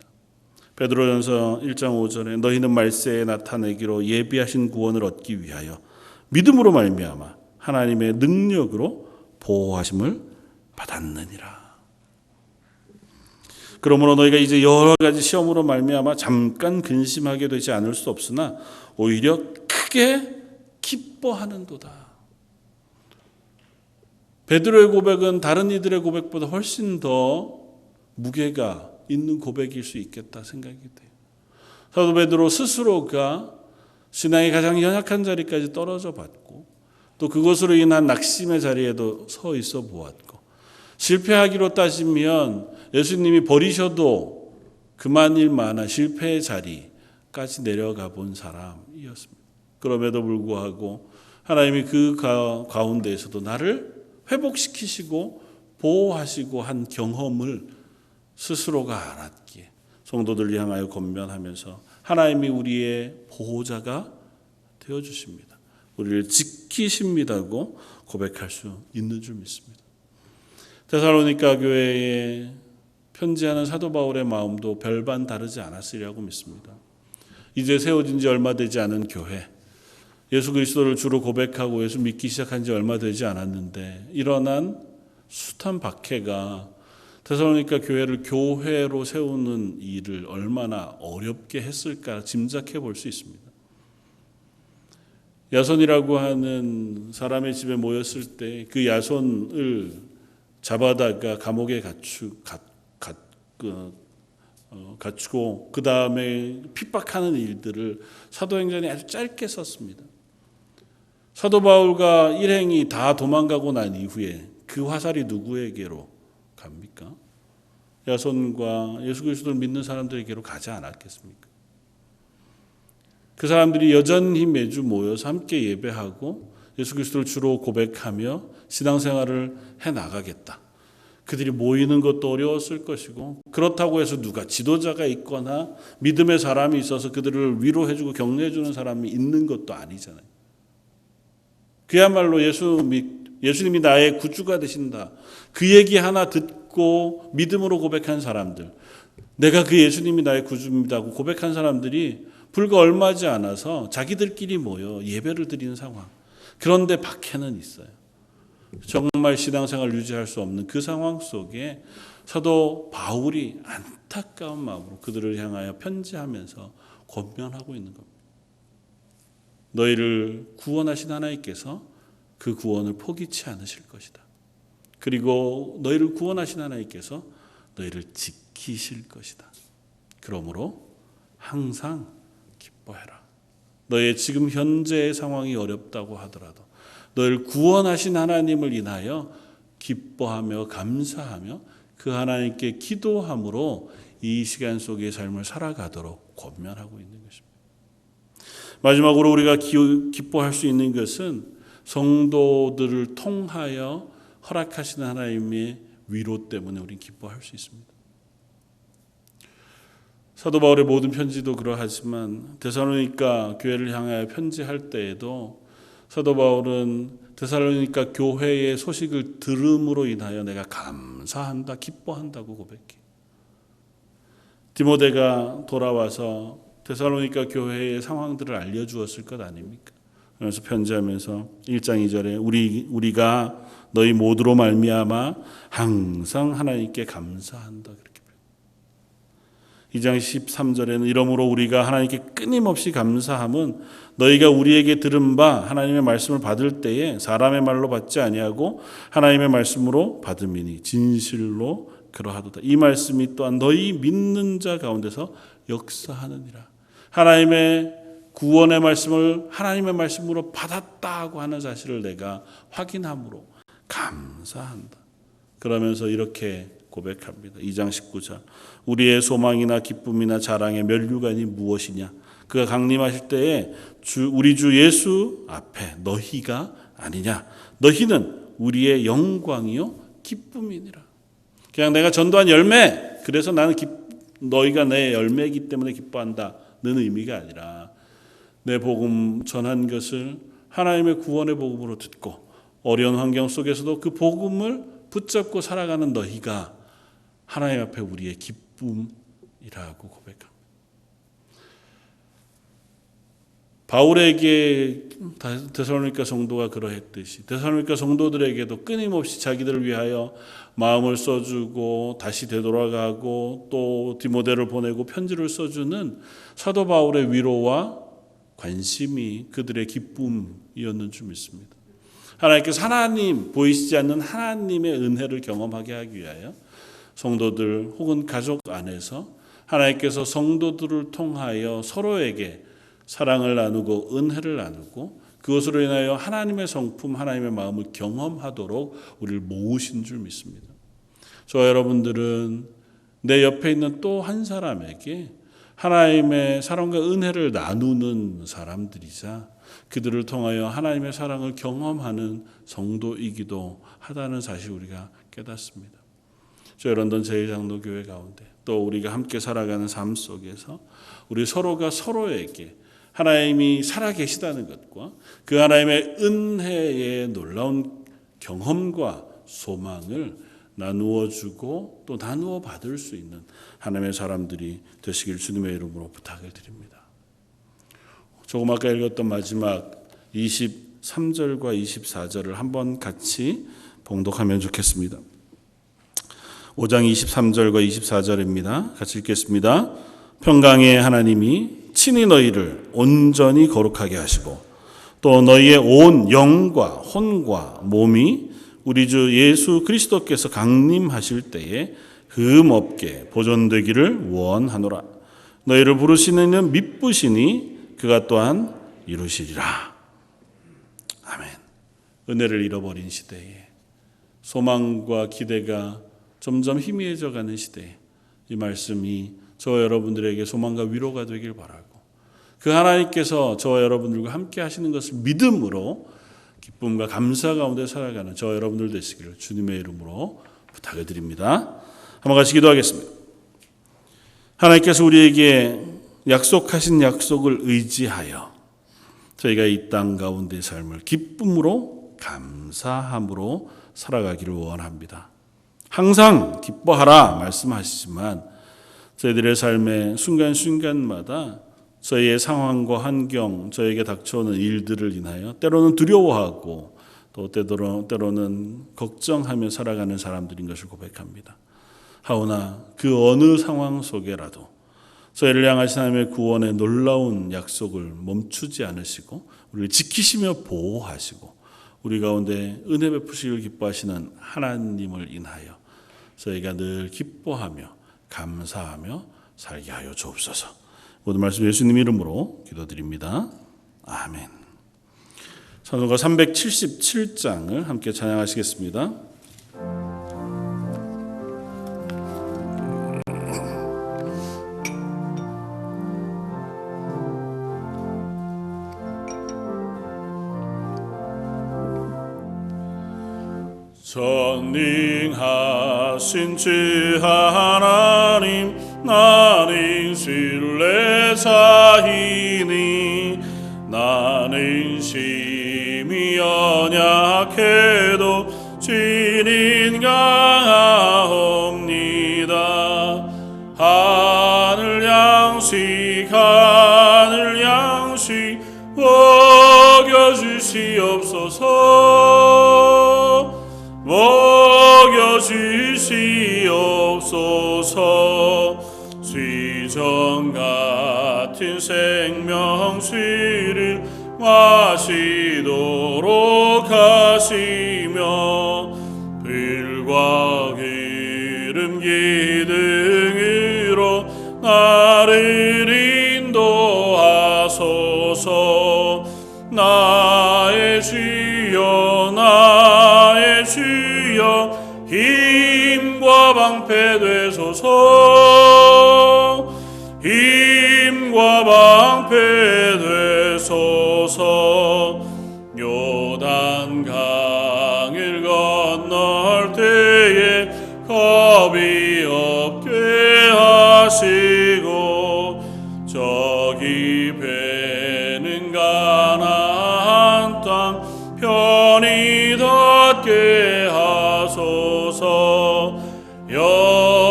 베드로전서 1장 5절에 너희는 말세에 나타내기로 예비하신 구원을 얻기 위하여 믿음으로 말미암아 하나님의 능력으로 보호하심을 받았느니라. 그러므로 너희가 이제 여러 가지 시험으로 말미암아 잠깐 근심하게 되지 않을 수 없으나 오히려 크게 기뻐하는도다. 베드로의 고백은 다른 이들의 고백보다 훨씬 더 무게가 있는 고백일 수 있겠다 생각이 돼요. 사도 베드로 스스로가 신앙의 가장 연약한 자리까지 떨어져 봤고 또 그것으로 인한 낙심의 자리에도 서 있어 보았고 실패하기로 따지면 예수님이 버리셔도 그만일 만한 실패의 자리까지 내려가 본 사람이었습니다. 그럼에도 불구하고 하나님이 그 가운데에서도 나를 회복시키시고 보호하시고 한 경험을 스스로가 알았기에 성도들 향하여 권면하면서 하나님이 우리의 보호자가 되어주십니다. 우리를 지키십니다고 고백할 수 있는 줄 믿습니다. 데살로니가 교회에 편지하는 사도 바울의 마음도 별반 다르지 않았으리라고 믿습니다. 이제 세워진 지 얼마 되지 않은 교회, 예수 그리스도를 주로 고백하고 예수 믿기 시작한 지 얼마 되지 않았는데 일어난 숱한 박해가 데살로니가 교회를 교회로 세우는 일을 얼마나 어렵게 했을까 짐작해 볼 수 있습니다. 야손이라고 하는 사람의 집에 모였을 때 그 야손을 잡아다가 감옥에 갖추고 그 다음에 핍박하는 일들을 사도행전에 아주 짧게 썼습니다. 사도 바울과 일행이 다 도망가고 난 이후에 그 화살이 누구에게로 갑니까? 야손과 예수 그리스도를 믿는 사람들에게로 가지 않았겠습니까? 그 사람들이 여전히 매주 모여서 함께 예배하고 예수 그리스도를 주로 고백하며 신앙생활을 해나가겠다. 그들이 모이는 것도 어려웠을 것이고 그렇다고 해서 누가 지도자가 있거나 믿음의 사람이 있어서 그들을 위로해주고 격려해주는 사람이 있는 것도 아니잖아요. 그야말로 예수님이 나의 구주가 되신다. 그 얘기 하나 듣고 믿음으로 고백한 사람들, 내가 그 예수님이 나의 구주입니다고 고백한 사람들이 불과 얼마지 않아서 자기들끼리 모여 예배를 드리는 상황. 그런데 박해는 있어요. 정말 신앙생활을 유지할 수 없는 그 상황 속에 사도 바울이 안타까운 마음으로 그들을 향하여 편지하면서 권면하고 있는 겁니다. 너희를 구원하신 하나님께서 그 구원을 포기치 않으실 것이다. 그리고 너희를 구원하신 하나님께서 너희를 지키실 것이다. 그러므로 항상 기뻐해라. 너의 지금 현재의 상황이 어렵다고 하더라도 너희를 구원하신 하나님을 인하여 기뻐하며 감사하며 그 하나님께 기도함으로 이 시간 속의 삶을 살아가도록 권면하고 있는 것입니다. 마지막으로 우리가 기뻐할 수 있는 것은 성도들을 통하여 허락하신 하나님의 위로 때문에 우리는 기뻐할 수 있습니다. 사도 바울의 모든 편지도 그러하지만 데살로니가 교회를 향하여 편지할 때에도 사도 바울은 데살로니가 교회의 소식을 들음으로 인하여 내가 감사한다, 기뻐한다고 고백해. 디모데가 돌아와서 데살로니가 교회의 상황들을 알려주었을 것 아닙니까? 그래서 편지하면서 1장 2절에 우리가 너희 모두로 말미암아 항상 하나님께 감사한다 그렇게. 2장 13절에는 이러므로 우리가 하나님께 끊임없이 감사함은 너희가 우리에게 들은 바 하나님의 말씀을 받을 때에 사람의 말로 받지 아니하고 하나님의 말씀으로 받음이니 진실로 그러하도다. 이 말씀이 또한 너희 믿는 자 가운데서 역사하느니라. 하나님의 구원의 말씀을 하나님의 말씀으로 받았다고 하는 사실을 내가 확인함으로 감사한다. 그러면서 이렇게 고백합니다. 2장 19절 우리의 소망이나 기쁨이나 자랑의 면류관이 무엇이냐. 그가 강림하실 때에 우리 주 예수 앞에 너희가 아니냐. 너희는 우리의 영광이요 기쁨이니라. 그냥 내가 전도한 열매, 그래서 나는 너희가 내 열매이기 때문에 기뻐한다는 의미가 아니라 내 복음 전한 것을 하나님의 구원의 복음으로 듣고 어려운 환경 속에서도 그 복음을 붙잡고 살아가는 너희가 하나님 앞에 우리의 기쁨이라고 고백합니다. 바울에게 데살로니가 성도가 그러했듯이 데살로니가 성도들에게도 끊임없이 자기들을 위하여 마음을 써주고 다시 되돌아가고 또 디모데를 보내고 편지를 써주는 사도 바울의 위로와 관심이 그들의 기쁨이었는 줄 믿습니다. 하나님께서 하나님, 보이시지 않는 하나님의 은혜를 경험하게 하기 위하여 성도들 혹은 가족 안에서 하나님께서 성도들을 통하여 서로에게 사랑을 나누고 은혜를 나누고 그것으로 인하여 하나님의 성품, 하나님의 마음을 경험하도록 우리를 모으신 줄 믿습니다. 저와 여러분들은 내 옆에 있는 또 한 사람에게 하나님의 사랑과 은혜를 나누는 사람들이자 그들을 통하여 하나님의 사랑을 경험하는 성도이기도 하다는 사실 우리가 깨닫습니다. 저희 런던 제1장로교회 가운데 또 우리가 함께 살아가는 삶 속에서 우리 서로가 서로에게 하나님이 살아계시다는 것과 그 하나님의 은혜의 놀라운 경험과 소망을 나누어주고 또 나누어 받을 수 있는 하나님의 사람들이 되시길 주님의 이름으로 부탁을 드립니다. 조금 아까 읽었던 마지막 23절과 24절을 한번 같이 봉독하면 좋겠습니다. 5장 23절과 24절입니다. 같이 읽겠습니다. 평강의 하나님이 친히 너희를 온전히 거룩하게 하시고 또 너희의 온 영과 혼과 몸이 우리 주 예수 그리스도께서 강림하실 때에 흠 없게 보존되기를 원하노라. 너희를 부르시는 이는 미쁘시니 그가 또한 이루시리라. 아멘. 은혜를 잃어버린 시대에 소망과 기대가 점점 희미해져가는 시대에 이 말씀이 저와 여러분들에게 소망과 위로가 되길 바라고 그 하나님께서 저와 여러분들과 함께 하시는 것을 믿음으로 기쁨과 감사 가운데 살아가는 저와 여러분들 되시기를 주님의 이름으로 부탁을 드립니다. 한번 같이 기도하겠습니다. 하나님께서 우리에게 약속하신 약속을 의지하여 저희가 이 땅 가운데 삶을 기쁨으로 감사함으로 살아가기를 원합니다. 항상 기뻐하라 말씀하시지만 저희들의 삶의 순간순간마다 저희의 상황과 환경, 저에게 닥쳐오는 일들을 인하여 때로는 두려워하고 또 때로는 걱정하며 살아가는 사람들인 것을 고백합니다. 하오나 그 어느 상황 속에라도 저희를 향하신 하나님의 구원의 놀라운 약속을 멈추지 않으시고 우리를 지키시며 보호하시고 우리 가운데 은혜 베푸시기를 기뻐하시는 하나님을 인하여 저희가 늘 기뻐하며 감사하며 살게 하여 주옵소서. 모든 말씀 예수님 이름으로 기도드립니다. 아멘. 찬송가 377장을 함께 찬양하시겠습니다. 전능하신 주 하나님 나는 신뢰자이니 나는 심히 연약해도 주는 강하옵니다. 하늘 양식 먹여주시옵소서. 쥐정 같은 생명수를 마시도록 하시며 불과 기름 기둥으로 나를 인도하소서. 나의 주여 나의 주여 힘과 방패 되소서. 힘과 방패 되소서. 요단 강을 건널 때에 겁이 없게 하시고 저기 배는 가나안 땅 편히 닿게 하소서. 영원토록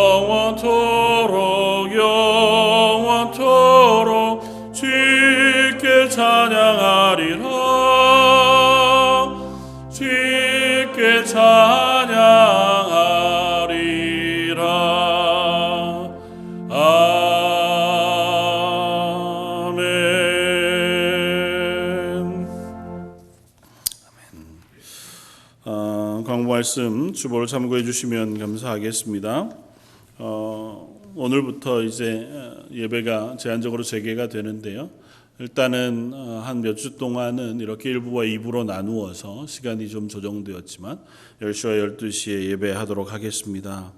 주께 찬양하리라. 주께 찬양하리라. 아멘. 광고 말씀 주보를 참고해 주시면 감사하겠습니다. 오늘부터 이제 예배가 제한적으로 재개가 되는데요. 일단은 한 몇 주 동안은 이렇게 1부와 2부로 나누어서 시간이 좀 조정되었지만 10시와 12시에 예배하도록 하겠습니다.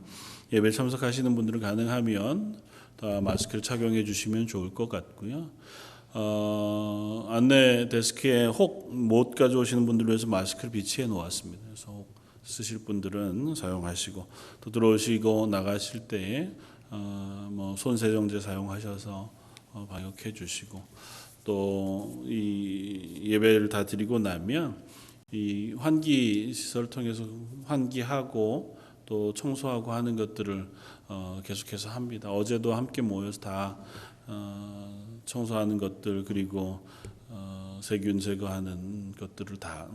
예배 참석하시는 분들은 가능하면 다 마스크를 착용해 주시면 좋을 것 같고요. 안내 데스크에 혹 못 가져오시는 분들을 위해서 마스크를 비치해 놓았습니다. 그래서 혹 쓰실 분들은 사용하시고 또 들어오시고 나가실 때에 손 세정제 사용하셔서 방역해 주시고 또 이 예배를 다 드리고 나면 이 환기 시설을 통해서 환기하고 또 청소하고 하는 것들을 계속해서 합니다. 어제도 함께 모여서 다 청소하는 것들 그리고 세균 제거하는 것들을 다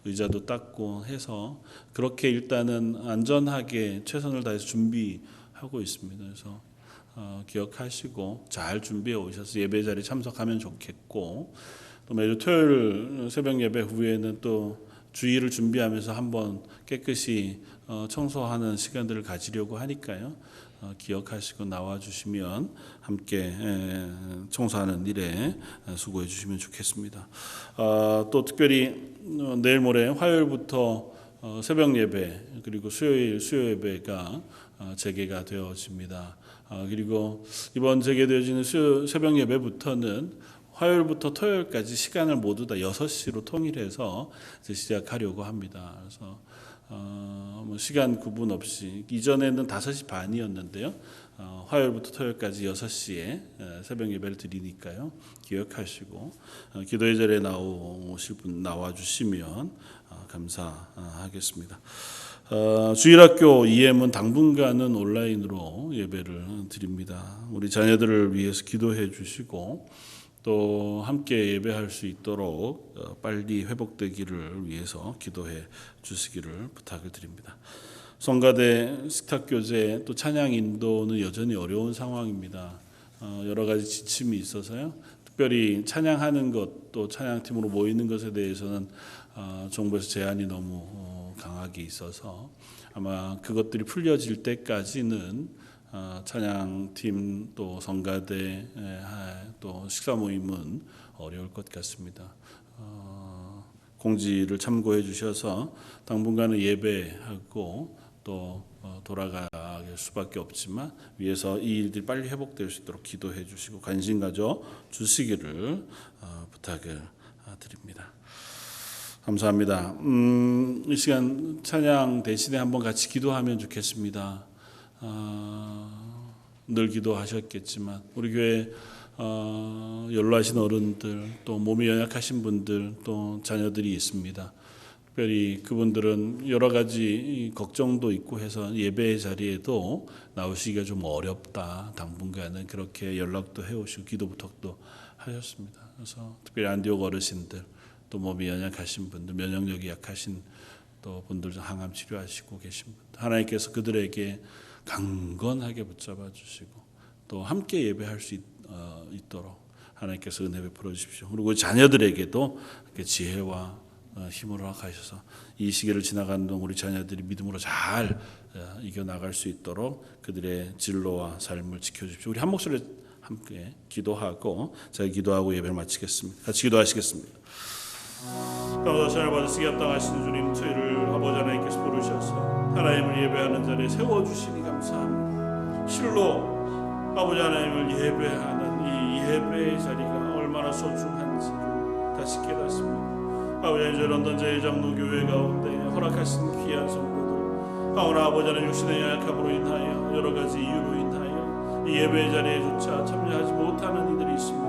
의자도 닦고 해서 그렇게 일단은 안전하게 최선을 다해서 준비하고 있습니다. 그래서 기억하시고 잘 준비해 오셔서 예배 자리에 참석하면 좋겠고 또 매주 토요일 새벽 예배 후에는 또 주일을 준비하면서 한번 깨끗이 청소하는 시간들을 가지려고 하니까요. 기억하시고 나와주시면 함께 청소하는 일에 수고해 주시면 좋겠습니다. 또 특별히 내일 모레 화요일부터 새벽 예배 그리고 수요일 수요 예배가 재개가 되어집니다. 그리고 이번 재개되어지는 새벽 예배부터는 화요일부터 토요일까지 시간을 모두 다 6시로 통일해서 이제 시작하려고 합니다. 그래서 시간 구분 없이 이전에는 5시 반이었는데요. 화요일부터 토요일까지 6시에 새벽 예배를 드리니까요. 기억하시고 기도의 자리에 나오실 분 나와주시면 감사하겠습니다. 주일학교 EM은 당분간은 온라인으로 예배를 드립니다. 우리 자녀들을 위해서 기도해 주시고 또 함께 예배할 수 있도록 빨리 회복되기를 위해서 기도해 주시기를 부탁을 드립니다. 성가대 식탁교제 또 찬양 인도는 여전히 어려운 상황입니다. 여러 가지 지침이 있어서요. 특별히 찬양하는 것 또 찬양팀으로 모이는 것에 대해서는 정부에서 제한이 너무 강하게 있어서 아마 그것들이 풀려질 때까지는 찬양팀 또 성가대 또 식사 모임은 어려울 것 같습니다. 공지를 참고해 주셔서 당분간은 예배하고 또 돌아갈 수밖에 없지만 위에서 이 일들이 빨리 회복될 수 있도록 기도해 주시고 관심 가져 주시기를 부탁을 드립니다. 감사합니다. 이 시간 찬양 대신에 한번 같이 기도하면 좋겠습니다. 늘 기도하셨겠지만 우리 교회 연로하신 어른들 또 몸이 연약하신 분들 또 자녀들이 있습니다. 특별히 그분들은 여러 가지 걱정도 있고 해서 예배 자리에도 나오시기가 좀 어렵다. 당분간은 그렇게 연락도 해오시고 기도 부탁도 하셨습니다. 그래서 특별히 안디옥 어르신들 또 몸이 연약하신 분들 면역력이 약하신 또 분들 중 항암 치료하시고 계신 분들 하나님께서 그들에게 강건하게 붙잡아 주시고 또 함께 예배할 수 있도록 하나님께서 은혜 베풀어 주십시오. 그리고 자녀들에게도 지혜와 힘을 허락하셔서 이 시기를 지나가는 동안 우리 자녀들이 믿음으로 잘 이겨나갈 수 있도록 그들의 진로와 삶을 지켜주십시오. 우리 한 목소리 함께 기도하고 제가 기도하고 예배를 마치겠습니다. 같이 기도하시겠습니다. 감사 찬양 받으시기 합당하신 주님, 저희를 아버지 하나님께서 부르셔서 하나님을 예배하는 자리에 세워주시니 감사합니다. 실로 아버지 하나님을 예배하는 이 예배의 자리가 얼마나 소중한지를 다시 깨닫습니다. 아버지 하나님, 런던 제1장로교회 가운데 허락하신 귀한 성도들 가오나 아버지 하나님 육신의 연약함으로 인하여 여러 가지 이유로 인하여 이 예배의 자리에조차 참여하지 못하는 이들이 있습니다.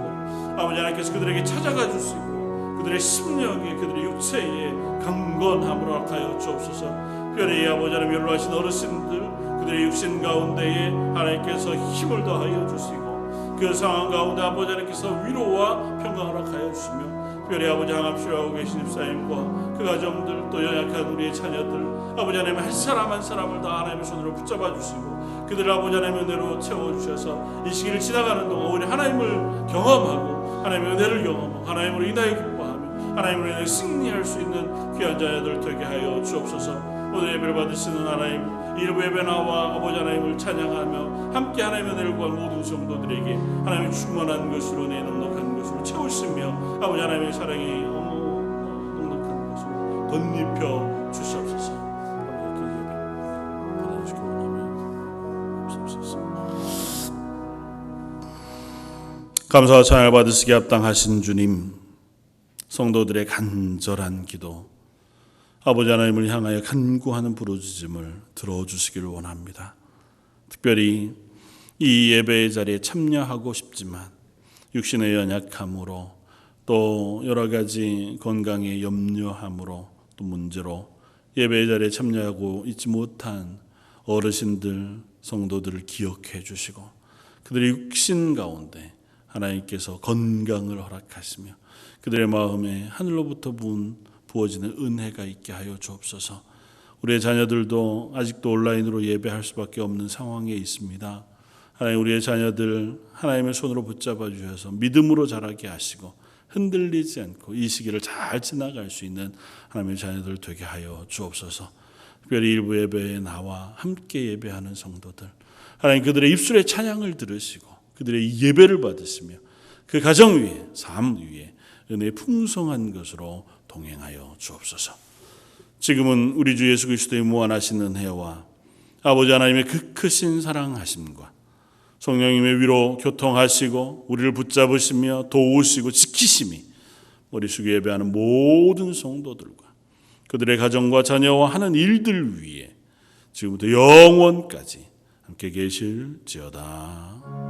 아버지 하나님께서 그들에게 찾아가 주시고 그들의 심령에 그들의 육체에 강건함을 허락하여 주옵소서. 특별히 아버지 하나님 연로하신 어르신들 그들의 육신 가운데에 하나님께서 힘을 더하여 주시고 그 상황 가운데 아버지 하나님께서 위로와 평강을 허락하여 주시며 특별히 아버지 항암 치료하고 계신 집사님과 그 가정들 또 연약한 우리의 자녀들 아버지 하나님 한 사람 한 사람을 다 하나님의 손으로 붙잡아 주시고 그들을 아버지 하나님의 은혜로 채워주셔서 이 시기를 지나가는 동안 오히려 하나님을 경험하고 하나님의 은혜를 경험하고 하나님으로 인하여 기뻐하며 하나님으로 인하여 승리할 수 있는 귀한 자녀들 되게 하여 주옵소서. 오늘 예배를 받으시는 하나님 일부 예배 나와 아버지 하나님을 찬양하며 함께 하나님의 은혜를 구한 모든 성도들에게 하나님의 충만한 것으로 내 넉넉한 것으로 채우시며 아버지 하나님의 사랑이 넉넉한 것으로 덧입혀 주시옵소서. 받아주시기 원하며 주옵소서. 감사와 찬양을 받으시기 합당하신 주님, 성도들의 간절한 기도 아버지 하나님을 향하여 간구하는 부르짖음을 들어주시기를 원합니다. 특별히 이 예배의 자리에 참여하고 싶지만 육신의 연약함으로 또 여러 가지 건강에 염려함으로 또 문제로 예배의 자리에 참여하고 있지 못한 어르신들, 성도들을 기억해 주시고 그들의 육신 가운데 하나님께서 건강을 허락하시며 그들의 마음에 하늘로부터 부어지는 은혜가 있게 하여 주옵소서. 우리의 자녀들도 아직도 온라인으로 예배할 수밖에 없는 상황에 있습니다. 하나님, 우리의 자녀들 하나님의 손으로 붙잡아 주셔서 믿음으로 자라게 하시고 흔들리지 않고 이 시기를 잘 지나갈 수 있는 하나님의 자녀들 되게 하여 주옵소서. 특별히 일부 예배에 나와 함께 예배하는 성도들 하나님, 그들의 입술의 찬양을 들으시고 그들의 예배를 받으시며 그 가정 위에 삶 위에 은혜의 풍성한 것으로 동행하여 주옵소서. 지금은 우리 주 예수 그리스도의 무한하신 은혜와 아버지 하나님의 그 크신 사랑하심과 성령님의 위로 교통하시고 우리를 붙잡으시며 도우시고 지키심이 우리 주께 예배하는 모든 성도들과 그들의 가정과 자녀와 하는 일들 위에 지금부터 영원까지 함께 계실지어다.